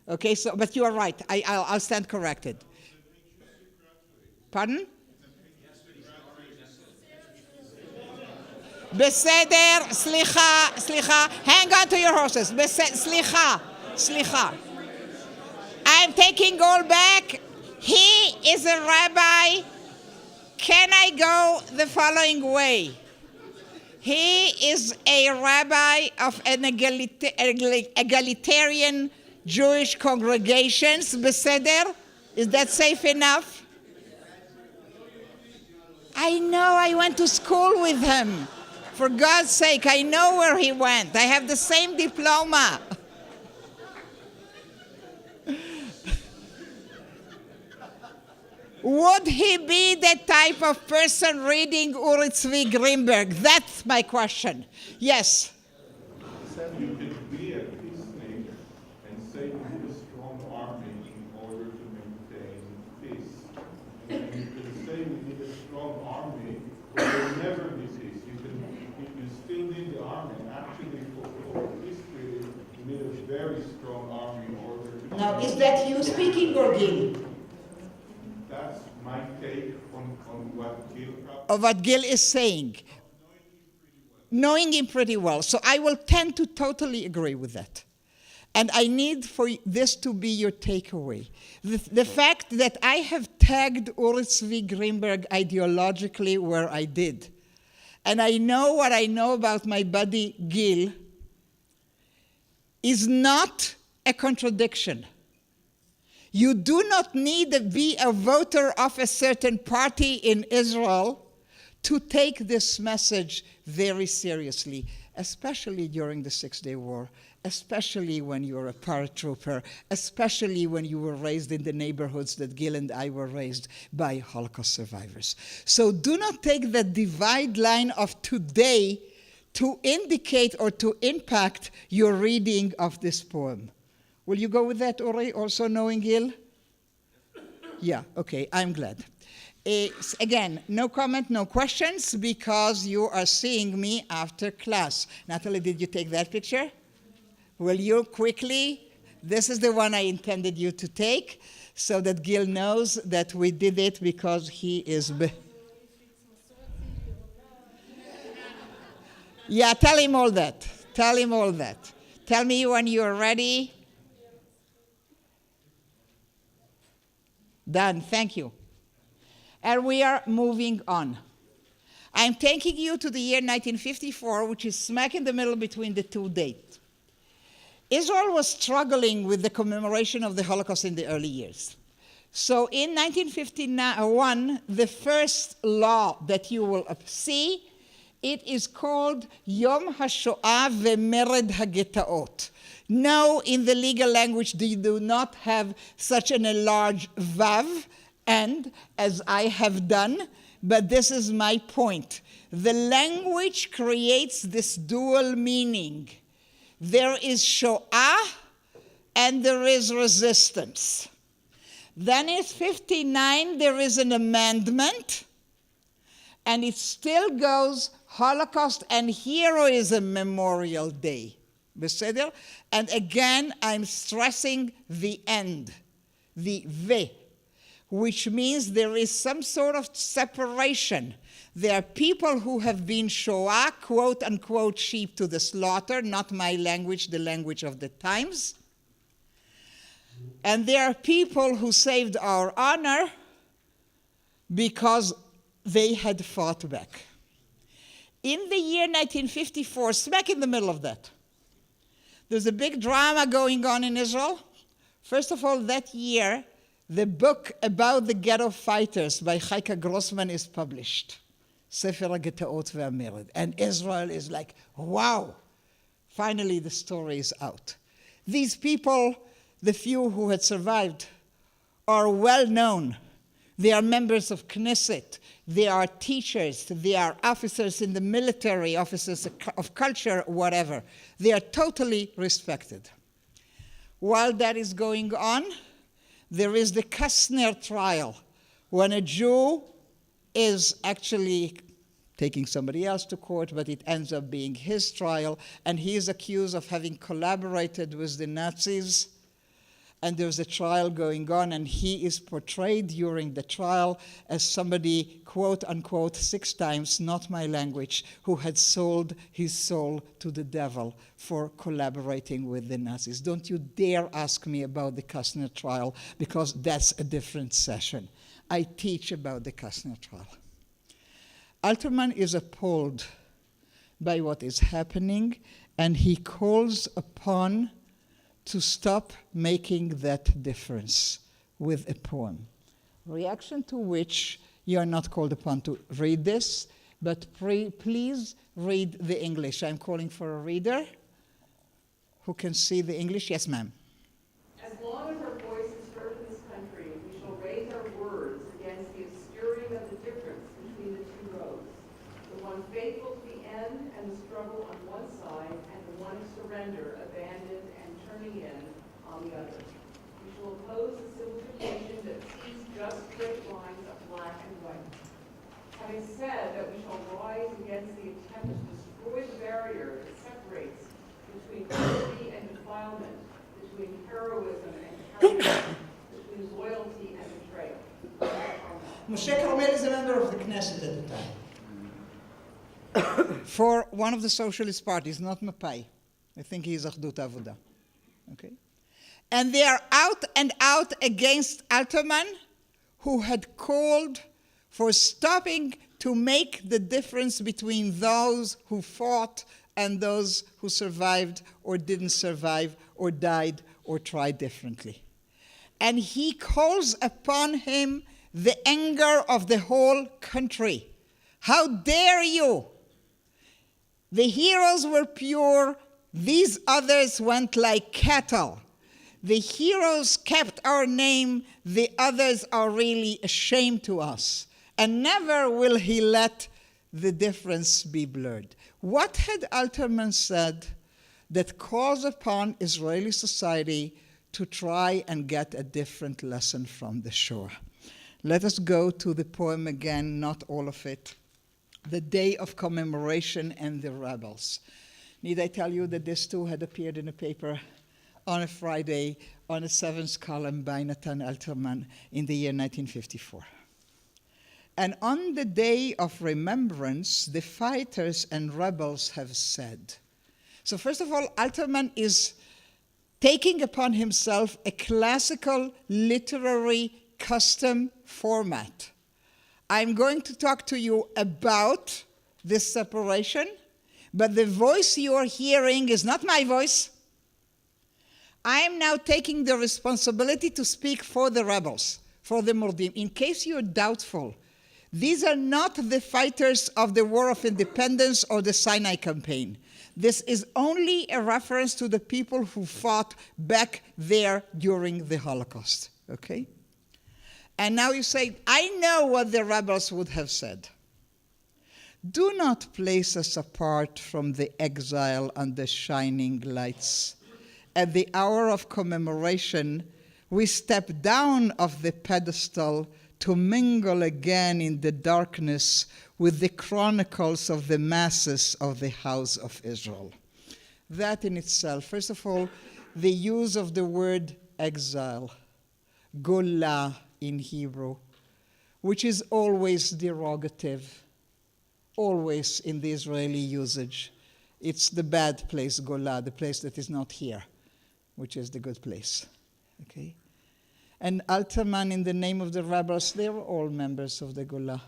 Okay, so, but you are right. I'll stand corrected. Pardon? Beseder, slicha. Hang on to your horses. Slicha. I'm taking all back. He is a rabbi. Can I go the following way? He is a rabbi of an egalitarian Jewish congregations, beseder? Is that safe enough? I know, I went to school with him. For God's sake, I know where he went. I have the same diploma. Would he be the type of person reading Uri Tzvi Greenberg? That's my question. Yes? You can be a peacemaker and say you need a strong army in order to maintain peace. And you can say we need a strong army, but there will never be peace. You still need the army. Actually, for history, you need a very strong army in order to... Now, is that you speaking or Gil? That's my take on what Gil... Of what Gil is saying. knowing him pretty well. So I will tend to totally agree with that. And I need for this to be your takeaway. The fact that I have tagged Uri Tzvi Greenberg ideologically where I did, and I know what I know about my buddy Gil, is not a contradiction. You do not need to be a voter of a certain party in Israel to take this message very seriously, especially during the Six-Day War, especially when you're a paratrooper, especially when you were raised in the neighborhoods that Gil and I were raised by Holocaust survivors. So do not take the divide line of today to indicate or to impact your reading of this poem. Will you go with that, Uri, also knowing Gil? Yeah, okay, I'm glad. Again, no comment, no questions, because you are seeing me after class. Natalie, did you take that picture? Will you quickly? This is the one I intended you to take, so that Gil knows that we did it because he is... Yeah, tell him all that. Tell him all that. Tell me when you're ready. Done, thank you. And we are moving on. I'm taking you to the year 1954, which is smack in the middle between the two dates. Israel was struggling with the commemoration of the Holocaust in the early years. So in 1951, the first law that you will see, it is called Yom HaShoah Ve'Mered HaGetaot. No, in the legal language, they do not have such an enlarged vav, and as I have done, but this is my point. The language creates this dual meaning. There is Shoah and there is resistance. Then in 59, there is an amendment, and it still goes Holocaust and Heroism Memorial Day. Beseder? And again, I'm stressing the end, the ve, which means there is some sort of separation. There are people who have been Shoah, quote unquote, sheep to the slaughter, not my language, the language of the times. And there are people who saved our honor because they had fought back. In the year 1954, smack in the middle of that, there's a big drama going on in Israel. First of all, that year, the book about the ghetto fighters by Chaika Grossman is published, Sefer HaGetaot VeHaMered. And Israel is like, wow, finally the story is out. These people, the few who had survived, are well known. They are members of Knesset. They are teachers. They are officers in the military, officers of culture, whatever. They are totally respected. While that is going on, there is the Kastner trial, when a Jew is actually taking somebody else to court, but it ends up being his trial, and he is accused of having collaborated with the Nazis. And there's a trial going on, and he is portrayed during the trial as somebody, quote unquote, 6 times, not my language, who had sold his soul to the devil for collaborating with the Nazis. Don't you dare ask me about the Kastner trial, because that's a different session. I teach about the Kastner trial. Alterman is appalled by what is happening, and he calls upon to stop making that difference with a poem. Reaction to which you are not called upon to read this, but please read the English. I'm calling for a reader who can see the English. Yes, ma'am. As long as our voice is heard in this country, we shall raise our words against the obscuring of the difference between the two roads, the one faithful to the end and the struggle on one side, and the one of surrender, abandoned, and turning in on the other. We shall oppose the simplification that sees just straight lines of black and white. Having said that we shall rise against the attempt to destroy the barrier that separates between purity and defilement, between heroism and cowardice, between loyalty and betrayal. Moshe Carmel is a member of the Knesset at the time. for one of the socialist parties, not Mapai. I think he's Achdut Avoda. Okay? And they are out and out against Alterman, who had called for stopping to make the difference between those who fought and those who survived or didn't survive or died or tried differently. And he calls upon him the anger of the whole country. How dare you? The heroes were pure. These others went like cattle. The heroes kept our name. The others are really a shame to us. And never will he let the difference be blurred. What had Alterman said that calls upon Israeli society to try and get a different lesson from the Shoah? Let us go to the poem again, not all of it. The Day of Commemoration and the Rebels. Need I tell you that this too had appeared in a paper on a Friday on a 7th column by Nathan Alterman in the year 1954. And on the Day of Remembrance, the fighters and rebels have said. So first of all, Alterman is taking upon himself a classical literary custom format. I'm going to talk to you about this separation, but the voice you are hearing is not my voice. I am now taking the responsibility to speak for the rebels, for the Mordim. In case you're doubtful, these are not the fighters of the War of Independence or the Sinai campaign. This is only a reference to the people who fought back there during the Holocaust, okay? And now you say, I know what the rebels would have said. Do not place us apart from the exile under shining lights. At the hour of commemoration, we step down off the pedestal to mingle again in the darkness with the chronicles of the masses of the house of Israel. That in itself, first of all, the use of the word exile, golah in Hebrew, which is always derogative, always in the Israeli usage. It's the bad place, golah, the place that is not here, which is the good place, okay? And Alterman, in the name of the rebels, they were all members of the Golah.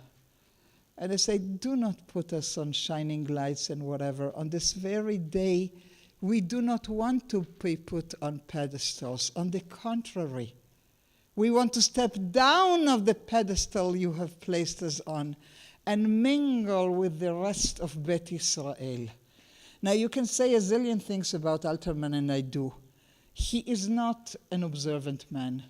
And they say, do not put us on shining lights and whatever. On this very day, we do not want to be put on pedestals. On the contrary, we want to step down of the pedestal you have placed us on and mingle with the rest of Bet Israel. Now, you can say a zillion things about Alterman, and I do. He is not an observant man.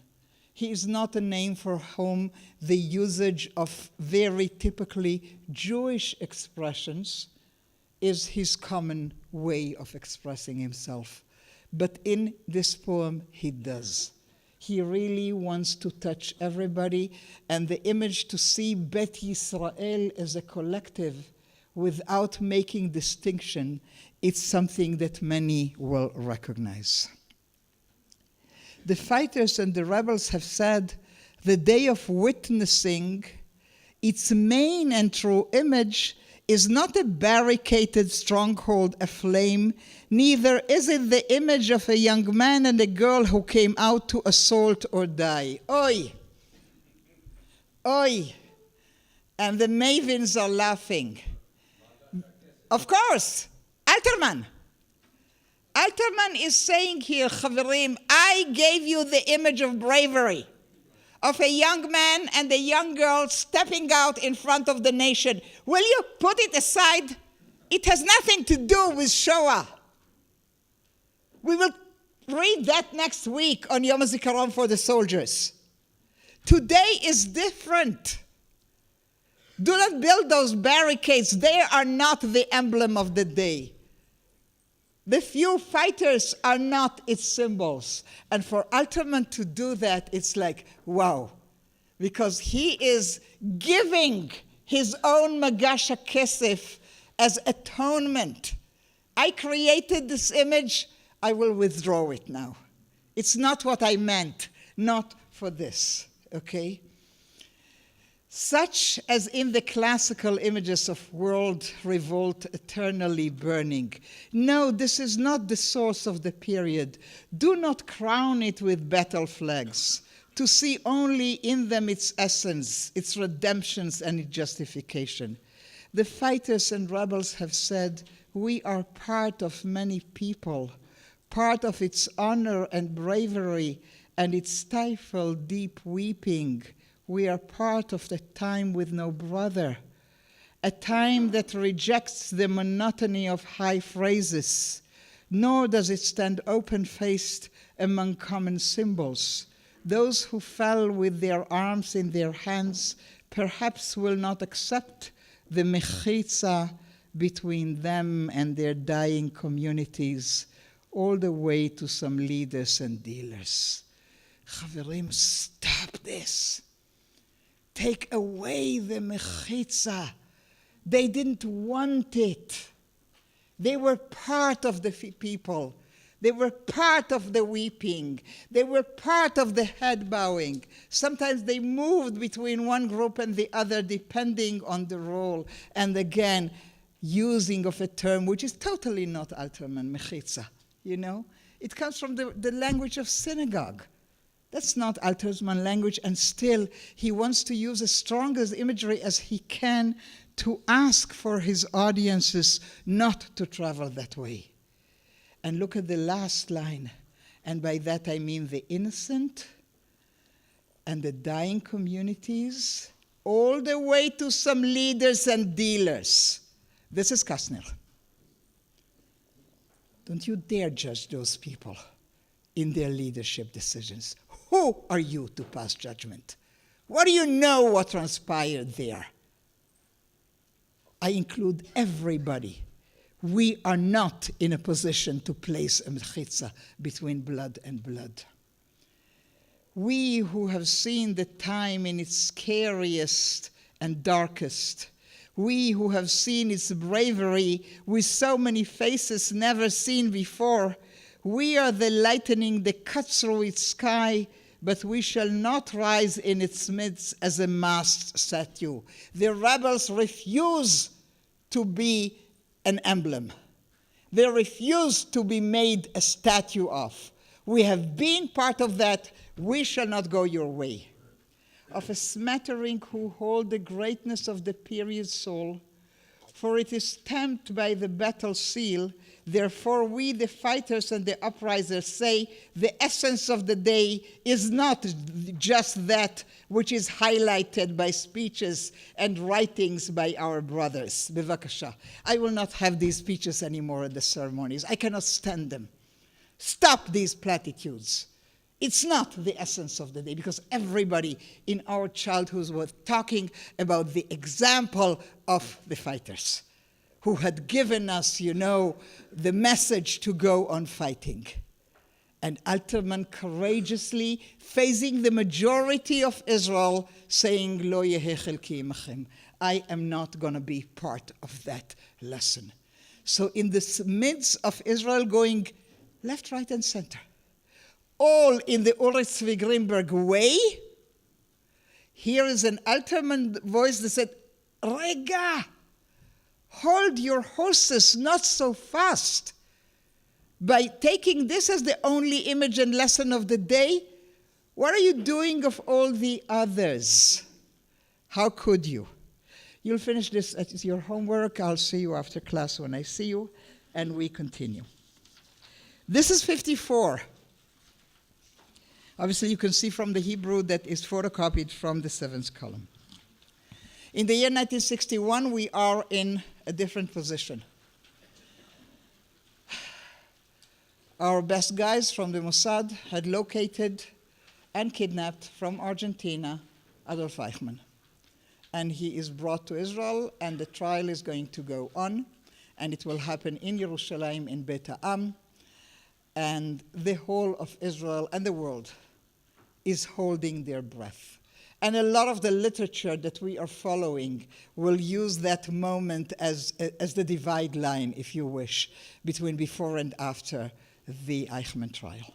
He is not a name for whom the usage of very typically Jewish expressions is his common way of expressing himself. But in this poem, he does. He really wants to touch everybody, and the image to see Bet Yisrael as a collective without making distinction, it's something that many will recognize. The fighters and the rebels have said the day of witnessing, its main and true image is not a barricaded stronghold aflame, neither is it the image of a young man and a girl who came out to assault or die. Oi! Oi! And the mavens are laughing. Of course, Alterman. Alterman is saying here, Chaverim, I gave you the image of bravery, of a young man and a young girl stepping out in front of the nation. Will you put it aside? It has nothing to do with Shoah. We will read that next week on Yom HaZikaron for the soldiers. Today is different. Do not build those barricades. They are not the emblem of the day. The few fighters are not its symbols. And for Alterman to do that, it's like, wow. Because he is giving his own Magasha Kesef as atonement. I created this image, I will withdraw it now. It's not what I meant, not for this, okay? such as in the classical images of world revolt eternally burning. No, this is not the source of the period. Do not crown it with battle flags, to see only in them its essence, its redemptions, and its justification. The fighters and rebels have said, we are part of many people, part of its honor and bravery, and its stifled deep weeping. We are part of the time with no brother, a time that rejects the monotony of high phrases, nor does it stand open-faced among common symbols. Those who fell with their arms in their hands perhaps will not accept the mechitza between them and their dying communities, all the way to some leaders and dealers. Chaverim, stop this. Take away the mechitza. They didn't want it. They were part of the people. They were part of the weeping. They were part of the head bowing. Sometimes they moved between one group and the other depending on the role. And again, using of a term which is totally not Alterman, mechitza, you know? It comes from the language of synagogue. That's not Alterman language, and still he wants to use as strong as imagery as he can to ask for his audiences not to travel that way. And look at the last line, and by that I mean the innocent and the dying communities, all the way to some leaders and dealers. This is Kastner. Don't you dare judge those people in their leadership decisions. Who are you to pass judgment? What do you know what transpired there? I include everybody. We are not in a position to place a mechitza between blood and blood. We who have seen the time in its scariest and darkest, we who have seen its bravery with so many faces never seen before, we are the lightning that cuts through its sky, but we shall not rise in its midst as a masked statue. The rebels refuse to be an emblem. They refuse to be made a statue of. We have been part of that. We shall not go your way. Of a smattering who hold the greatness of the period soul, for it is stamped by the battle seal. Therefore we, the fighters and the uprisers, say the essence of the day is not just that which is highlighted by speeches and writings by our brothers. Bevakasha. I will not have these speeches anymore at the ceremonies. I cannot stand them. Stop these platitudes. It's not the essence of the day, because everybody in our childhood was talking about the example of the fighters who had given us, the message to go on fighting. And Alterman courageously facing the majority of Israel, saying, Lo yehe chelki imachem. I am not going to be part of that lesson. So in the midst of Israel going left, right, and center, all in the Ulrich Zvi Greenberg way, here is an Alterman voice that said, Rega, hold your horses, not so fast. By taking this as the only image and lesson of the day, what are you doing of all the others? How could you? You'll finish this as your homework. I'll see you after class when I see you, and we continue. This is 54. Obviously, you can see from the Hebrew that is photocopied from the 7th column. In the year 1961, we are in a different position. Our best guys from the Mossad had located and kidnapped from Argentina Adolf Eichmann. And he is brought to Israel, and the trial is going to go on, and it will happen in Yerushalayim, in Beit Ha'am, and the whole of Israel and the world is holding their breath. And a lot of the literature that we are following will use that moment as the divide line, if you wish, between before and after the Eichmann trial.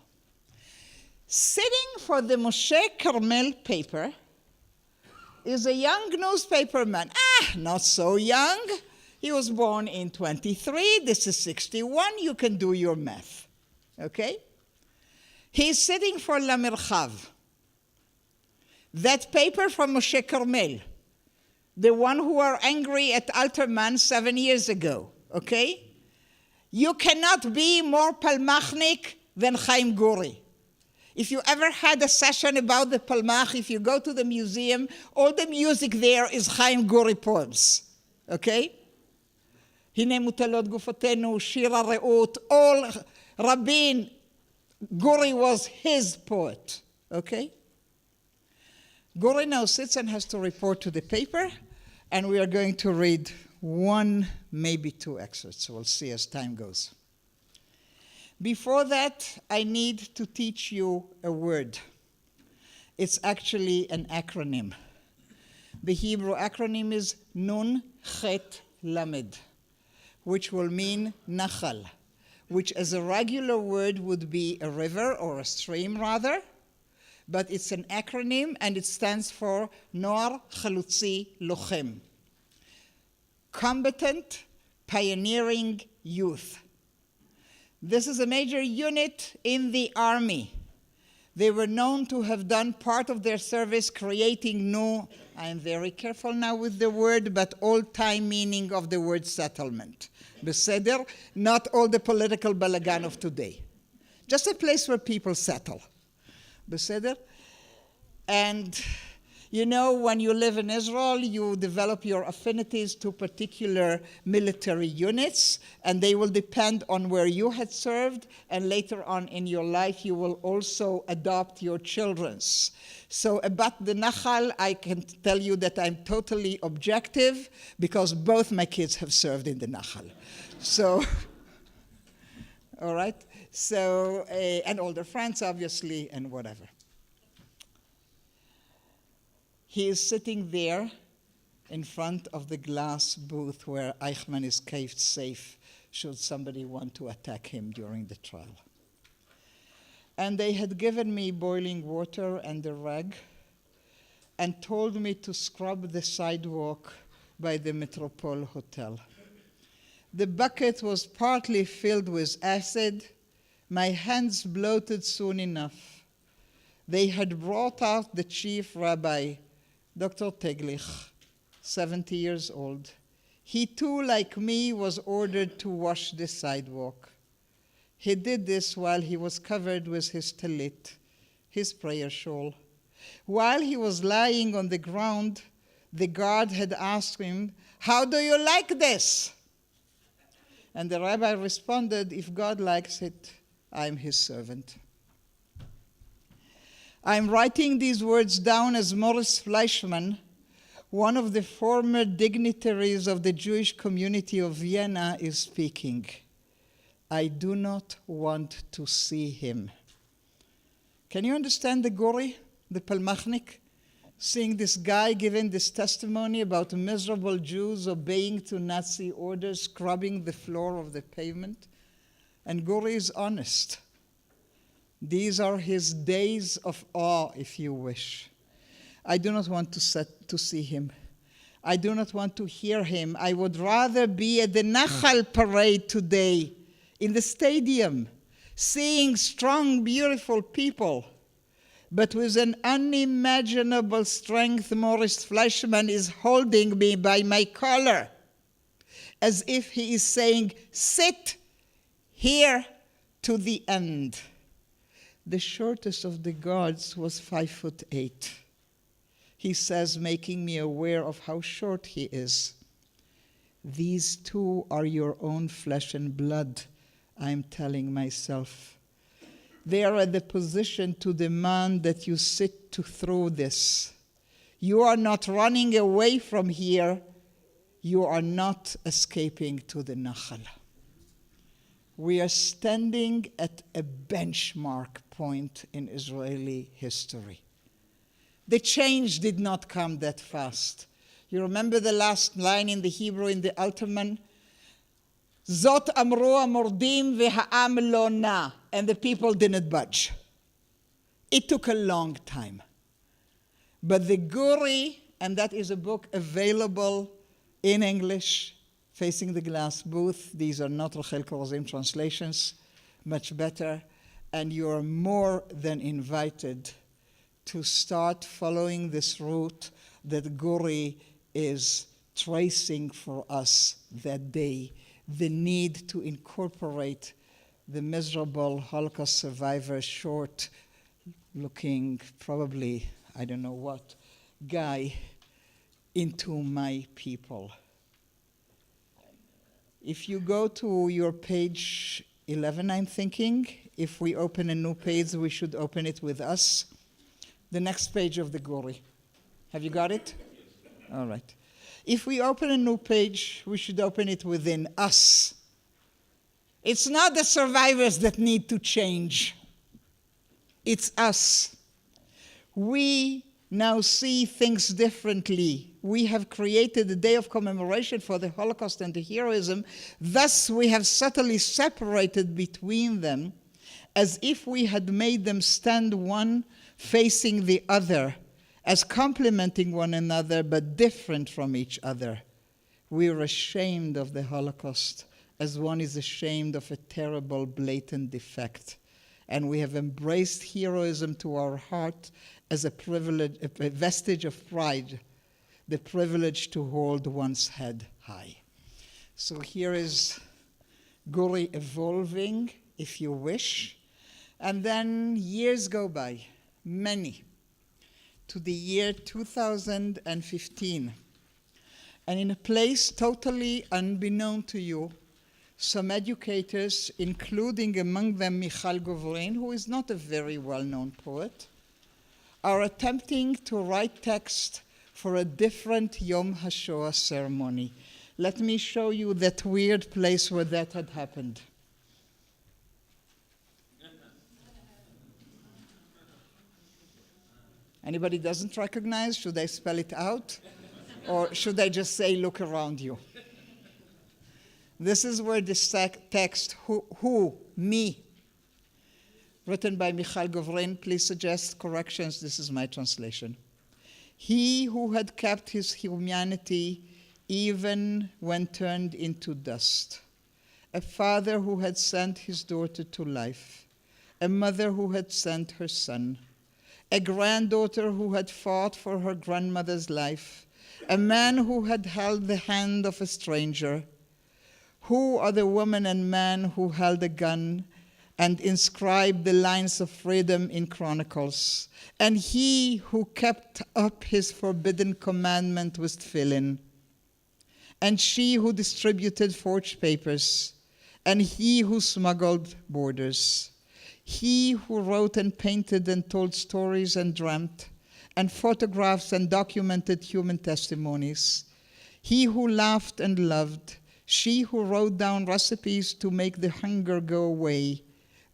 Sitting for the Moshe Carmel paper is a young newspaperman. Not so young. He was born in 23. This is 61. You can do your math. Okay? He's sitting for La Mirchav. That paper from Moshe Carmel, the one who were angry at Alterman 7 years ago. Okay? You cannot be more Palmachnik than Chaim Guri. If you ever had a session about the Palmach, if you go to the museum, all the music there is Chaim Guri poems. Okay? הנה מוטלות גופותינו, שיר הרעות, all Rabin, Guri was his poet. Okay? Guri now sits and has to report to the paper, and we are going to read one, maybe two excerpts. We'll see as time goes. Before that, I need to teach you a word. It's actually an acronym. The Hebrew acronym is Nun Chet Lamed, which will mean Nachal, which as a regular word would be a river or a stream rather, but it's an acronym and it stands for Noar Chalutzi Lochem. Combatant, pioneering youth. This is a major unit in the army. They were known to have done part of their service creating new, I'm very careful now with the word, but old-time meaning of the word settlement. Beseder, not all the political balagan of today. Just a place where people settle. Beseder? And you know, when you live in Israel, you develop your affinities to particular military units, and they will depend on where you had served, and later on in your life, you will also adopt your children's. So about the Nachal, I can tell you that I'm totally objective, because both my kids have served in the Nachal. So, all right? So, and all their friends, obviously, and whatever. He is sitting there in front of the glass booth where Eichmann is kept safe should somebody want to attack him during the trial. And they had given me boiling water and a rag and told me to scrub the sidewalk by the Metropole Hotel. The bucket was partly filled with acid. My hands bloated soon enough. They had brought out the chief rabbi, Dr. Teglich, 70 years old. He too, like me, was ordered to wash the sidewalk. He did this while he was covered with his talit, his prayer shawl. While he was lying on the ground, the guard had asked him, "How do you like this?" And the rabbi responded, "If God likes it, I'm his servant." I'm writing these words down as Morris Fleischmann, one of the former dignitaries of the Jewish community of Vienna, is speaking. I do not want to see him. Can you understand the Gori, the Palmachnik, seeing this guy giving this testimony about miserable Jews obeying to Nazi orders, scrubbing the floor of the pavement? And Gori is honest. These are his days of awe, if you wish. I do not want to see him. I do not want to hear him. I would rather be at the Nachal parade today, in the stadium, seeing strong, beautiful people. But with an unimaginable strength, Morris Fleischmann is holding me by my collar, as if he is saying, sit here to the end. The shortest of the guards was 5'8". He says, making me aware of how short he is. These two are your own flesh and blood, I'm telling myself. They are at the position to demand that you sit through this. You are not running away from here. You are not escaping to the Nachal. We are standing at a benchmark point in Israeli history. The change did not come that fast. You remember the last line in the Hebrew in the Alterman? Zot amru amordim v'ha'am lo na. And the people didn't budge. It took a long time. But the Guri And that is a book available in English, Facing the Glass Booth. These are not Rachel Korazim translations, much better. And you are more than invited to start following this route that Guri is tracing for us that day, the need to incorporate the miserable Holocaust survivor, short-looking, probably, I don't know what, guy into my people. If you go to your page 11, I'm thinking, if we open a new page, we should open it with us. The next page of the Guri. Have you got it? All right. If we open a new page, we should open it within us. It's not the survivors that need to change. It's us. We now see things differently. We have created a day of commemoration for the Holocaust and the heroism. Thus, we have subtly separated between them as if we had made them stand one facing the other, as complementing one another but different from each other. We are ashamed of the Holocaust as one is ashamed of a terrible, blatant defect. And we have embraced heroism to our heart as a privilege, a vestige of pride, the privilege to hold one's head high. So here is Guri evolving, if you wish. And then years go by, many, to the year 2015. And in a place totally unbeknown to you, some educators, including among them Michal Govrin, who is not a very well-known poet, are attempting to write text for a different Yom HaShoah ceremony. Let me show you that weird place where that had happened. Anybody doesn't recognize? Should I spell it out? Or should I just say, look around you? This is where this text, who, me, written by Michal Govrin, please suggest corrections. This is my translation. He who had kept his humanity even when turned into dust. A father who had sent his daughter to life. A mother who had sent her son. A granddaughter who had fought for her grandmother's life. A man who had held the hand of a stranger. Who are the woman and man who held a gun and inscribed the lines of freedom in Chronicles? And he who kept up his forbidden commandment with tefillin. And she who distributed forged papers. And he who smuggled borders. He who wrote and painted and told stories and dreamt, and photographs and documented human testimonies. He who laughed and loved. She who wrote down recipes to make the hunger go away,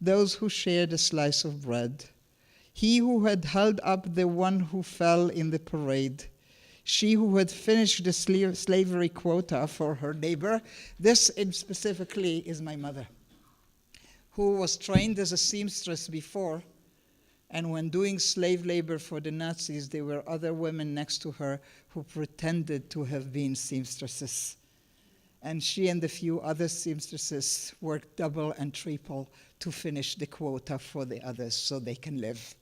those who shared a slice of bread. He who had held up the one who fell in the parade. She who had finished the slavery quota for her neighbor. This specifically is my mother, who was trained as a seamstress before, and when doing slave labor for the Nazis, there were other women next to her who pretended to have been seamstresses. And she and a few other seamstresses worked double and triple to finish the quota for the others so they can live.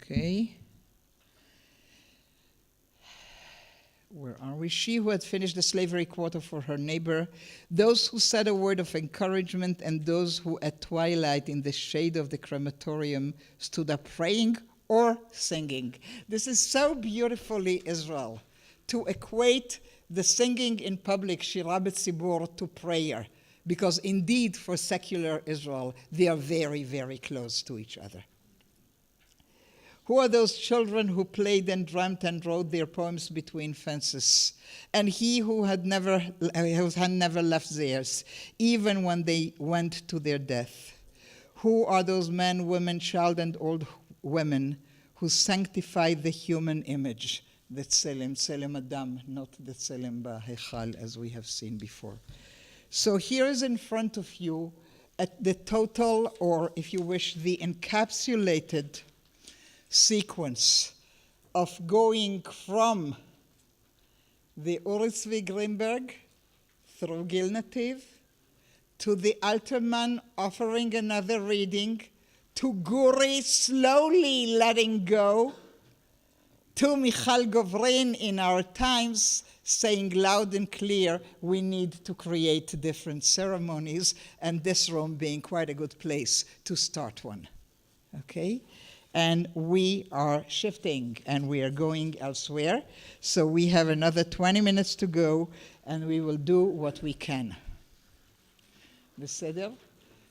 Okay. Where are we? She who had finished the slavery quota for her neighbor, those who said a word of encouragement, and those who at twilight in the shade of the crematorium stood up praying or singing. This is so beautifully Israel, to equate the singing in public, Shira B'tzibur, to prayer, because indeed for secular Israel, they are very, very close to each other. Who are those children who played and dreamt and wrote their poems between fences? And he who had never left theirs, even when they went to their death. Who are those men, women, child, and old women who sanctified the human image? The Tselem Adam, not the Tselem Ba'Hechal, as we have seen before. So here is in front of you at the total, or if you wish, the encapsulated sequence of going from the Uri Greenberg through Gil Nativ to the Alterman offering another reading, to Guri slowly letting go, to Michal Govrin in our times saying loud and clear, we need to create different ceremonies, and this room being quite a good place to start one, okay? And we are shifting, and we are going elsewhere. So we have another 20 minutes to go, and we will do what we can. Beseder?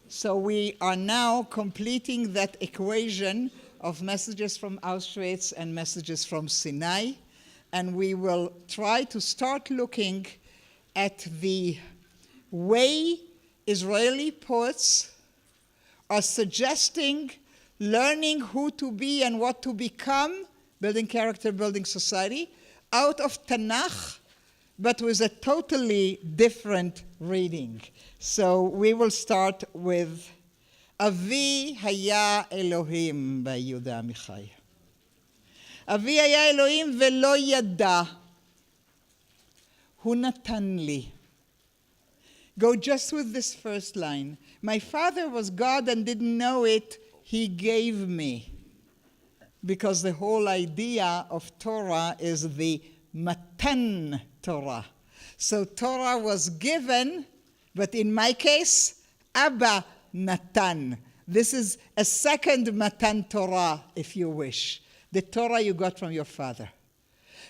So we are now completing that equation of messages from Auschwitz and messages from Sinai, and we will try to start looking at the way Israeli poets are suggesting learning who to be and what to become, building character, building society, out of Tanakh, but with a totally different reading. So we will start with Avi Haya Elohim by Yehuda Amichai. Avi Haya Elohim velo yada, hu natan li. Go just with this first line. My father was God and didn't know it, he gave me. Because the whole idea of Torah is the matan Torah. So Torah was given, but in my case, Abba Natan. This is a second Matan Torah, if you wish. The Torah you got from your father.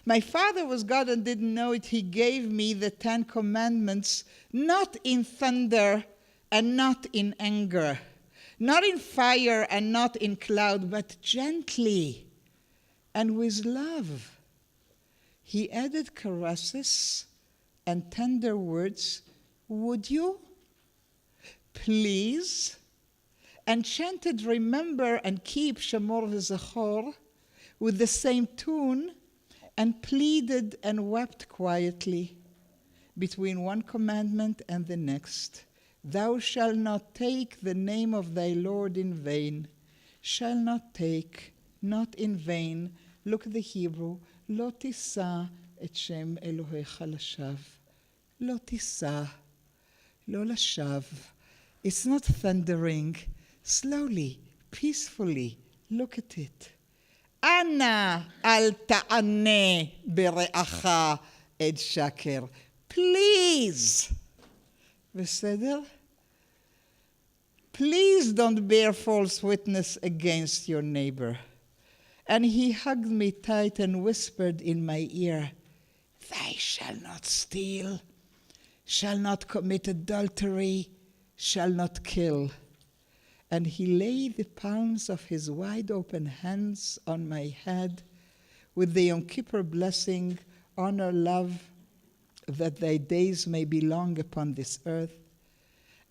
My father was God and didn't know it. He gave me the 10 commandments, not in thunder and not in anger, not in fire and not in cloud, but gently and with love. He added caresses and tender words. Would you? Please. And chanted, remember and keep Shamor v'Zachor with the same tune, and pleaded and wept quietly between one commandment and the next. Thou shalt not take the name of thy Lord in vain. Shall not take, not in vain. Look at the Hebrew. Lo tisa et shem Elohecha lashav. Lo tisa, lo lashav. It's not thundering. Slowly, peacefully, look at it. Ana al ta'aneh bere'acha ed shaker. Please. Beseder? Please don't bear false witness against your neighbor. And he hugged me tight and whispered in my ear, Thou shalt not steal, shall not commit adultery, shall not kill. And he laid the palms of his wide-open hands on my head with the Yom Kippur blessing, honor, love, that thy days may be long upon this earth.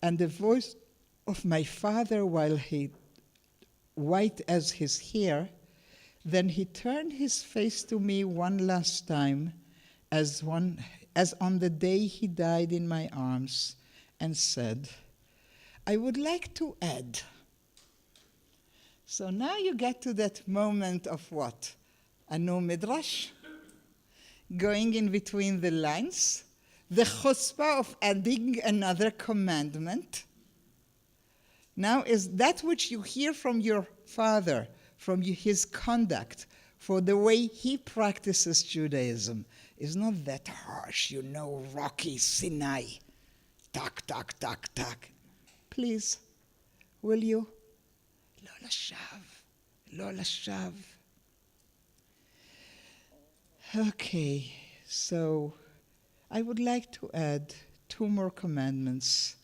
And the voice of my father, while he white as his hair, then he turned his face to me one last time, as on the day he died in my arms, and said, I would like to add. So now you get to that moment of what? A new midrash? Going in between the lines. The chutzpah of adding another commandment. Now is that which you hear from your father, from his conduct, for the way he practices Judaism, is not that harsh, rocky Sinai. Tak, tak, tak, tak. Please, will you? Lo lashav, lo lashav. Okay, so I would like to add 2 more commandments.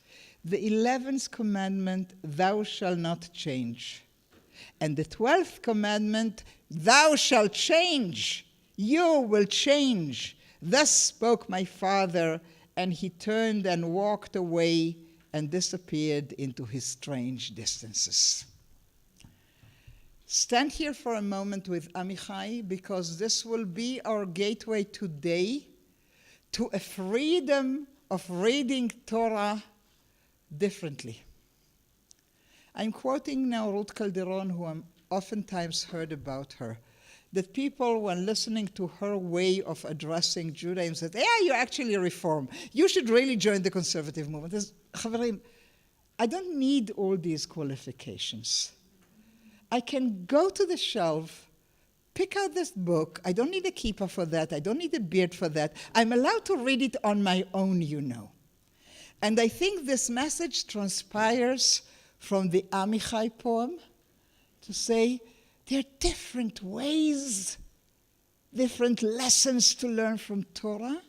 The 11th commandment, thou shalt not change. And the 12th commandment, thou shalt change. You will change. Thus spoke my father, and he turned and walked away and disappeared into his strange distances. Stand here for a moment with Amichai, because this will be our gateway today to a freedom of reading Torah differently. I'm quoting now Ruth Calderon, who I'm oftentimes heard about her, that people, when listening to her way of addressing Judaism, said, yeah, you're actually Reform. You should really join the conservative movement. Chaverim, I don't need all these qualifications. I can go to the shelf, pick out this book. I don't need a kippah for that. I don't need a beard for that. I'm allowed to read it on my own, you know. And I think this message transpires from the Amichai poem to say there are different ways, different lessons to learn from Torah.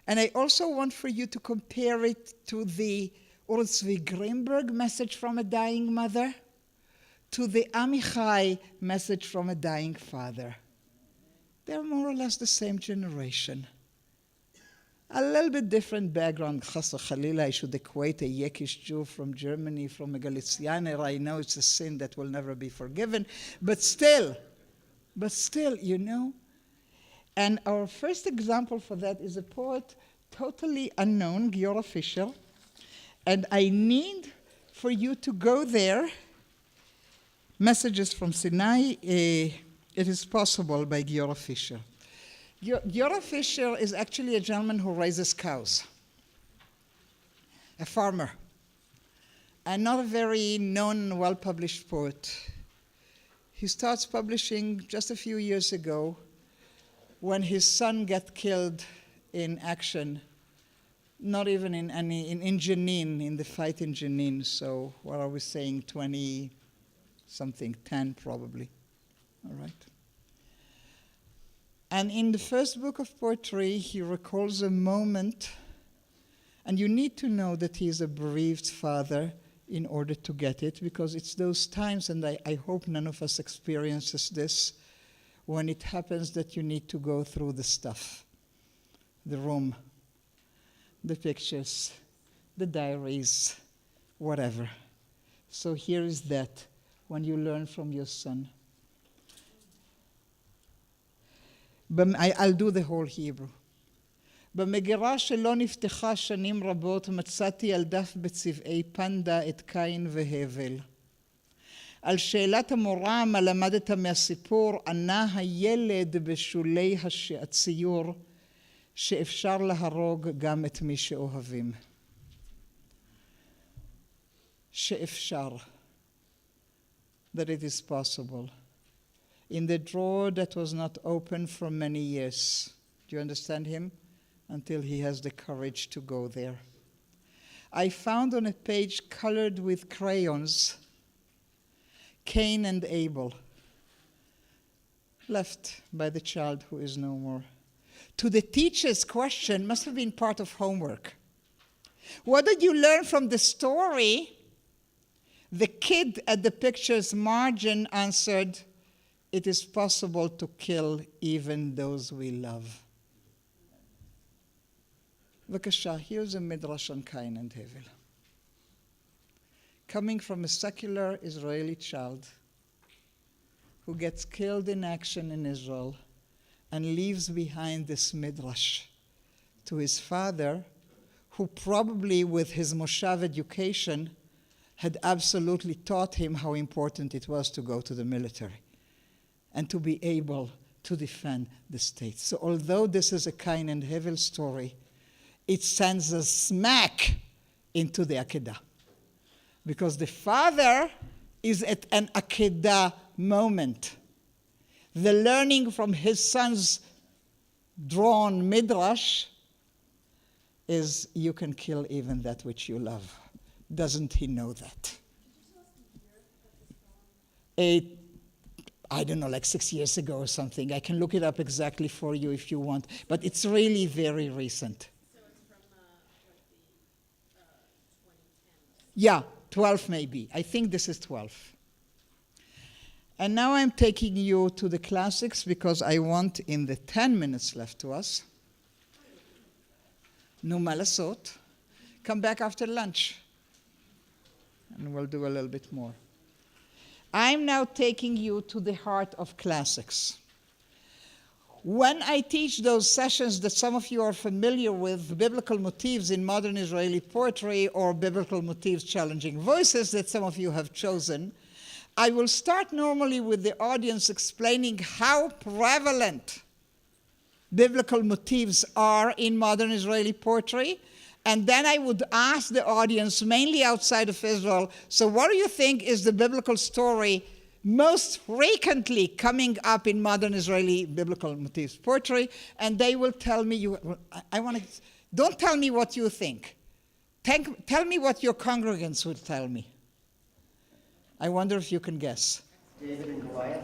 And I also want for you to compare it to the Ur Tzvi Greenberg message from a dying mother, to the Amichai message from a dying father. They're more or less the same generation. A little bit different background. Chas v'chalila, I should equate a Yekish Jew from Germany, from a Galicianer. I know it's a sin that will never be forgiven, but still, you know. And our first example for that is a poet totally unknown, Giora Fischer. And I need for you to go there. Messages from Sinai, It is Possible by Giora Fischer. Giora Fischer is actually a gentleman who raises cows, a farmer, and not a very known, well-published poet. He starts publishing just a few years ago when his son got killed in action, not even in Jenin, in the fight in Jenin. So what are we saying, 20-something, 10 probably, all right? And in the first book of poetry, he recalls a moment, and you need to know that he is a bereaved father in order to get it, because it's those times, and I hope none of us experiences this, when it happens that you need to go through the stuff, the room, the pictures, the diaries, whatever. So here is that, when you learn from your son. I'll do the whole Hebrew. במגירה שלא נפתחה שנים רבות מצאתי על דף בצבעי פנדה את קין והבל. על שאלת המורה מה למדת מהסיפור ענה הילד בשולי הציור שאפשר להרוג גם את מי שאוהבים. שאפשר. That it is possible. In the drawer that was not open for many years. Do you understand him? Until he has the courage to go there. I found on a page colored with crayons, Cain and Abel, left by the child who is no more. To the teacher's question, must have been part of homework. What did you learn from the story? The kid at the picture's margin answered, it is possible to kill even those we love. B'kasha, here's a midrash on Cain and Hevel. Coming from a secular Israeli child who gets killed in action in Israel and leaves behind this midrash to his father, who probably with his Moshav education had absolutely taught him how important it was to go to the military and to be able to defend the state. So although this is a Cain and Hevel story, it sends us smack into the Akedah. Because the father is at an Akedah moment. The learning from his son's drawn midrash is you can kill even that which you love. Doesn't he know that? I don't know, like 6 years ago or something. I can look it up exactly for you if you want. But it's really very recent. So it's from the 2010s. Yeah, 12 maybe. I think this is 12. And now I'm taking you to the classics because I want, in the 10 minutes left to us, Nu ma lasot, come back after lunch. And we'll do a little bit more. I'm now taking you to the heart of classics. When I teach those sessions that some of you are familiar with, biblical motifs in modern Israeli poetry or biblical motifs challenging voices that some of you have chosen, I will start normally with the audience explaining how prevalent biblical motifs are in modern Israeli poetry. And then I would ask the audience, mainly outside of Israel, so what do you think is the biblical story most frequently coming up in modern Israeli biblical motifs poetry? And they will tell me, don't tell me what you think. Tell me what your congregants would tell me. I wonder if you can guess. David and Goliath?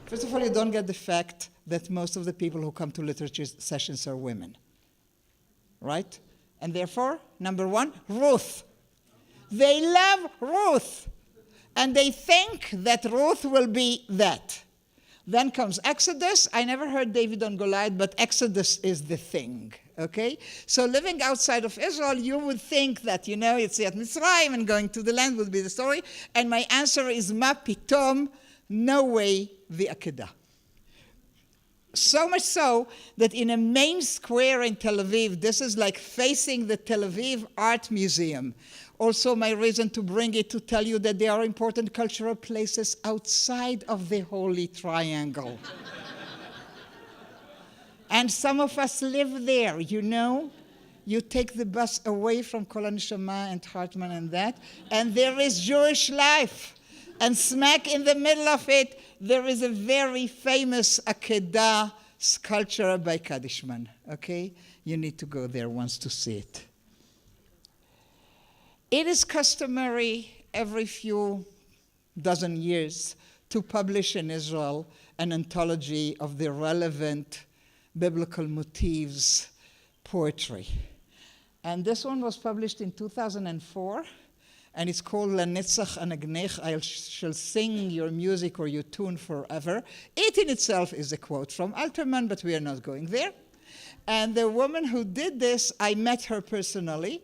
First of all, you don't get the fact that most of the people who come to literature sessions are women. Right? And therefore, number one, Ruth. They love Ruth. And they think that Ruth will be that. Then comes Exodus. I never heard David and Goliath, but Exodus is the thing. Okay? So living outside of Israel, you would think that, it's Yet Mitzrayim and going to the land would be the story. And my answer is Ma Pitom, no way, the Akedah. So much so that in a main square in Tel Aviv, this is like facing the Tel Aviv Art Museum. Also my reason to bring it to tell you that there are important cultural places outside of the Holy Triangle. And some of us live there, You take the bus away from Kol HaNeshama and Hartman and that, and there is Jewish life. And smack in the middle of it, there is a very famous Akedah sculpture by Kadishman, okay? You need to go there once to see it. It is customary every few dozen years to publish in Israel an anthology of the relevant biblical motifs poetry. And this one was published in 2004. And it's called Lanetzach Anagnech, I shall sing your music or your tune forever. It in itself is a quote from Alterman, but we are not going there. And the woman who did this, I met her personally,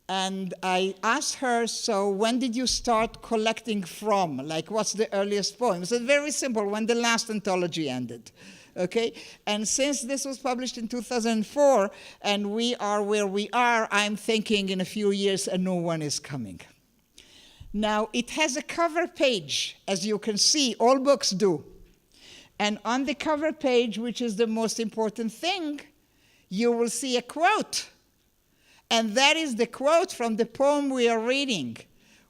and I asked her, so when did you start collecting from? Like, what's the earliest poem? She said, very simple, when the last anthology ended. Okay? And since this was published in 2004, and we are where we are, I'm thinking in a few years a new one is coming. Now, it has a cover page, as you can see, all books do. And on the cover page, which is the most important thing, you will see a quote. And that is the quote from the poem we are reading,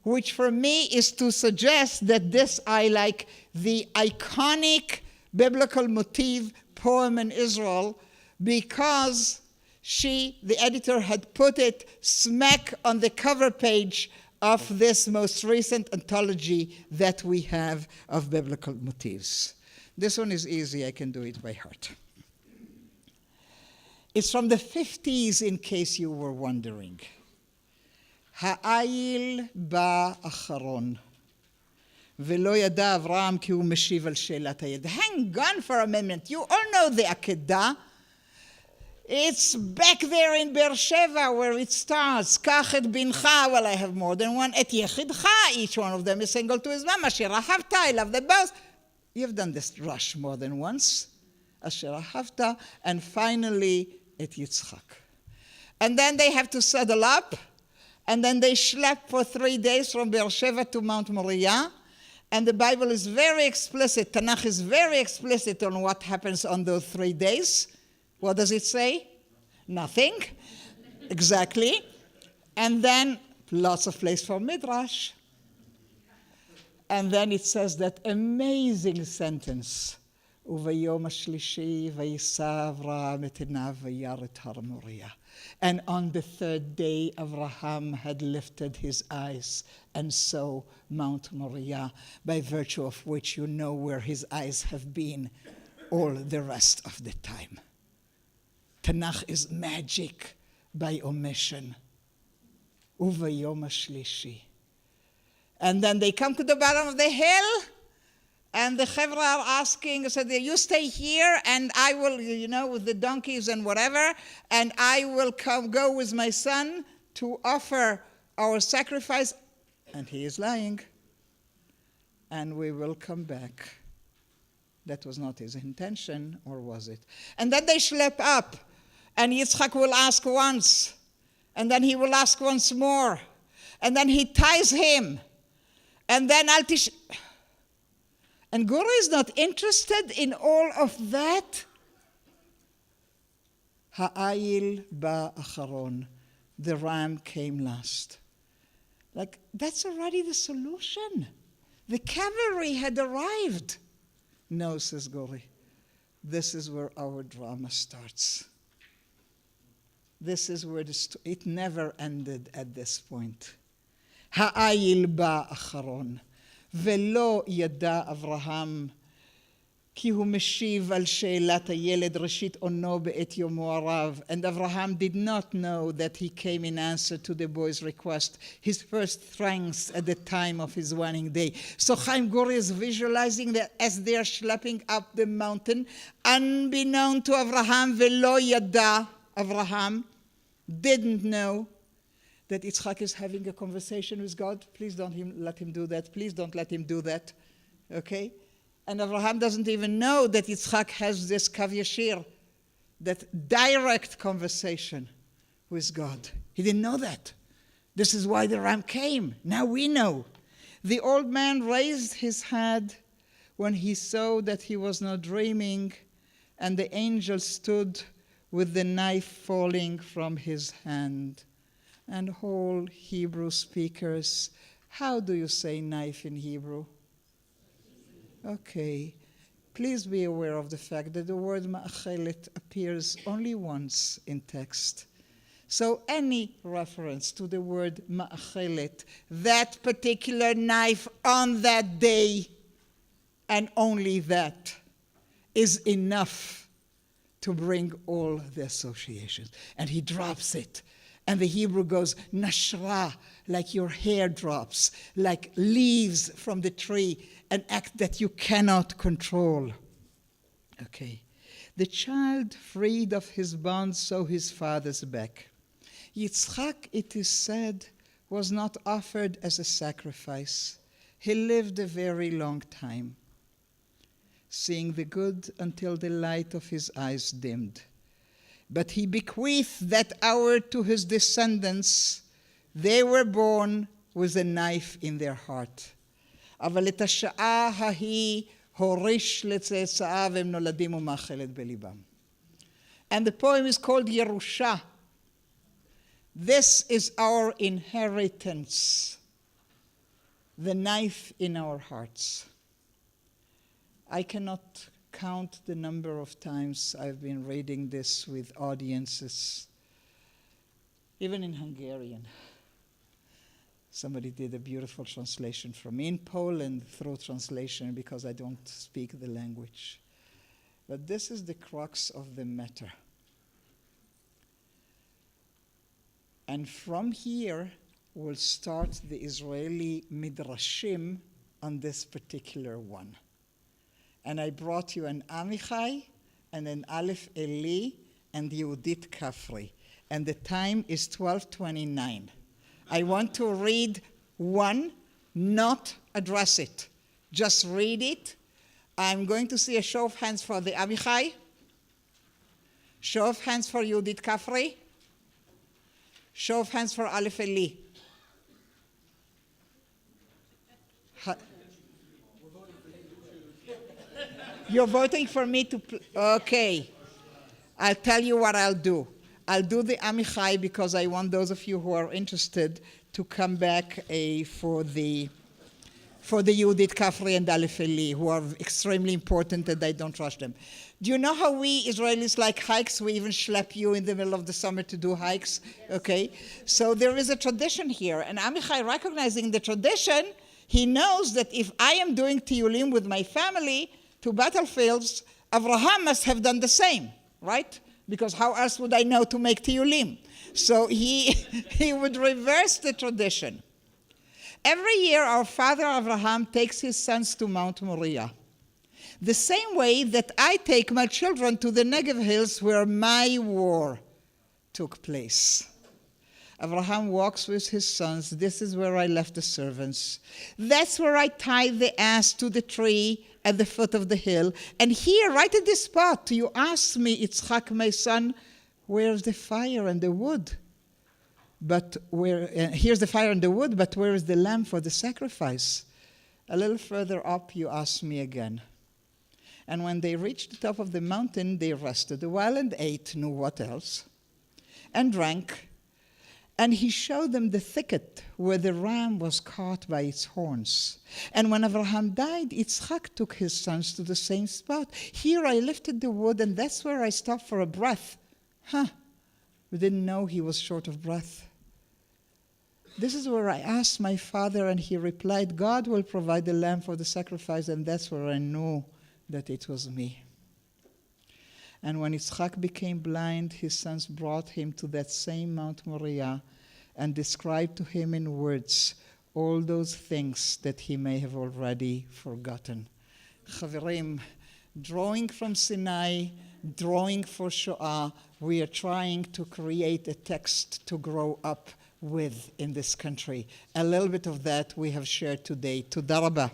which for me is to suggest that this I like the iconic biblical motif poem in Israel because the editor had put it smack on the cover page of this most recent anthology that we have of biblical motifs. This one is easy, I can do it by heart. It's from the 50s, in case you were wondering. Ha'ayil ba acharon, ve'lo yada Avraham ki hu meshiv al she'elat hayed. Hang on for a minute. You all know the Akedah. It's back there in Beersheba where it starts. Kach et bincha, well, I have more than one. Et yechidcha, each one of them is single to his mom. Asher ahavta, I love them both. You've done this rush more than once. Asher ahavta, and finally, et Yitzchak. And then they have to saddle up, and then they schlep for 3 days from Beersheba to Mount Moriah. And the Bible is very explicit, Tanakh is very explicit on what happens on those 3 days. What does it say? Nothing. Exactly. And then lots of place for Midrash. And then it says that amazing sentence. Uvayom hashlishi vayisa Avraham et einav vayar et har Moriah. And on the 3rd day, Avraham had lifted his eyes and saw Mount Moriah, by virtue of which you know where his eyes have been all the rest of the time. Tanakh is magic by omission. Uvayom hashlishi. And then they come to the bottom of the hill, and the Chevra are asking, so you stay here, and I will, with the donkeys and whatever, and I will go with my son to offer our sacrifice. And he is lying. And we will come back. That was not his intention, or was it? And then they schlep up, and Yitzchak will ask once, and then he will ask once more, and then he ties him, and then and Guru is not interested in all of that. Ha'ayil ba acharon. The ram came last. Like, that's already the solution. The cavalry had arrived. No, says Gori. This is where our drama starts. This is where it never ended at this point. Ha'ayil ba acharon. Velo yada Avraham. כי הוא משיב על שאלת הילד ראשית עונו בעת יומו הרב. And Avraham did not know that he came in answer to the boy's request, his first thanks at the time of his wedding day. So Chaim Guri is visualizing that as they are schlepping up the mountain, unbeknown to Avraham, velo yada, Avraham didn't know that Yitzchak is having a conversation with God. Please don't let him do that. Please don't let him do that. Okay? And Abraham doesn't even know that Yitzchak has this kav yashir, that direct conversation with God. He didn't know that. This is why the ram came. Now we know. The old man raised his head when he saw that he was not dreaming, and the angel stood with the knife falling from his hand. And whole Hebrew speakers, how do you say knife in Hebrew? Okay, please be aware of the fact that the word ma'achelet appears only once in text. So any reference to the word ma'achelet, that particular knife on that day, and only that, is enough to bring all the associations. And he drops it. And the Hebrew goes, nashra, like your hair drops, like leaves from the tree, an act that you cannot control. Okay. The child, freed of his bonds, saw his father's back. Yitzchak, it is said, was not offered as a sacrifice. He lived a very long time, seeing the good until the light of his eyes dimmed. But he bequeathed that hour to his descendants. They were born with a knife in their heart. אבל את השעה ההיא הוריש לצאצאיו הם נולדים ומאכלת בליבם. And the poem is called Yerusha. This is our inheritance, the knife in our hearts. I cannot count the number of times I've been reading this with audiences, even in Hungarian. Somebody did a beautiful translation for me in Poland through translation because I don't speak the language. But this is the crux of the matter. And from here will start the Israeli midrashim on this particular one. And I brought you an Amichai and an Aleph Eli and Yehudit Kafri. And the time is 12:29. I want to read one, not address it. Just read it. I'm going to see a show of hands for the Amichai. Show of hands for Yehudit Kafri. Show of hands for Aleph Eli. You're voting for me to... Okay. I'll tell you what I'll do. I'll do the Amichai because I want those of you who are interested to come back for the Yehudit Kafri and Aleph Eli, who are extremely important and I don't rush them. Do you know how we Israelis like hikes? We even schlep you in the middle of the summer to do hikes. Yes. Okay? So there is a tradition here. And Amichai, recognizing the tradition, he knows that if I am doing tiyulim with my family to battlefields, Avraham must have done the same, right? Because how else would I know to make tiyulim? So he would reverse the tradition. Every year, our father Avraham takes his sons to Mount Moriah. The same way that I take my children to the Negev Hills where my war took place. Abraham walks with his sons. This is where I left the servants. That's where I tied the ass to the tree at the foot of the hill. And here, right at this spot, you ask me, Yitzchak, my son, where's the fire and the wood? But here's the fire and the wood, but where is the lamb for the sacrifice? A little further up, you ask me again. And when they reached the top of the mountain, they rested a while and ate, knew what else, and drank. And he showed them the thicket where the ram was caught by its horns. And when Abraham died, Yitzchak took his sons to the same spot. Here I lifted the wood, and that's where I stopped for a breath. We didn't know he was short of breath. This is where I asked my father, and he replied, God will provide the lamb for the sacrifice, and that's where I knew that it was me. And when Yitzchak became blind, his sons brought him to that same Mount Moriah and described to him in words all those things that he may have already forgotten. Chaverim, drawing from Sinai, drawing for Shoah, we are trying to create a text to grow up with in this country. A little bit of that we have shared today. Toda Rabah.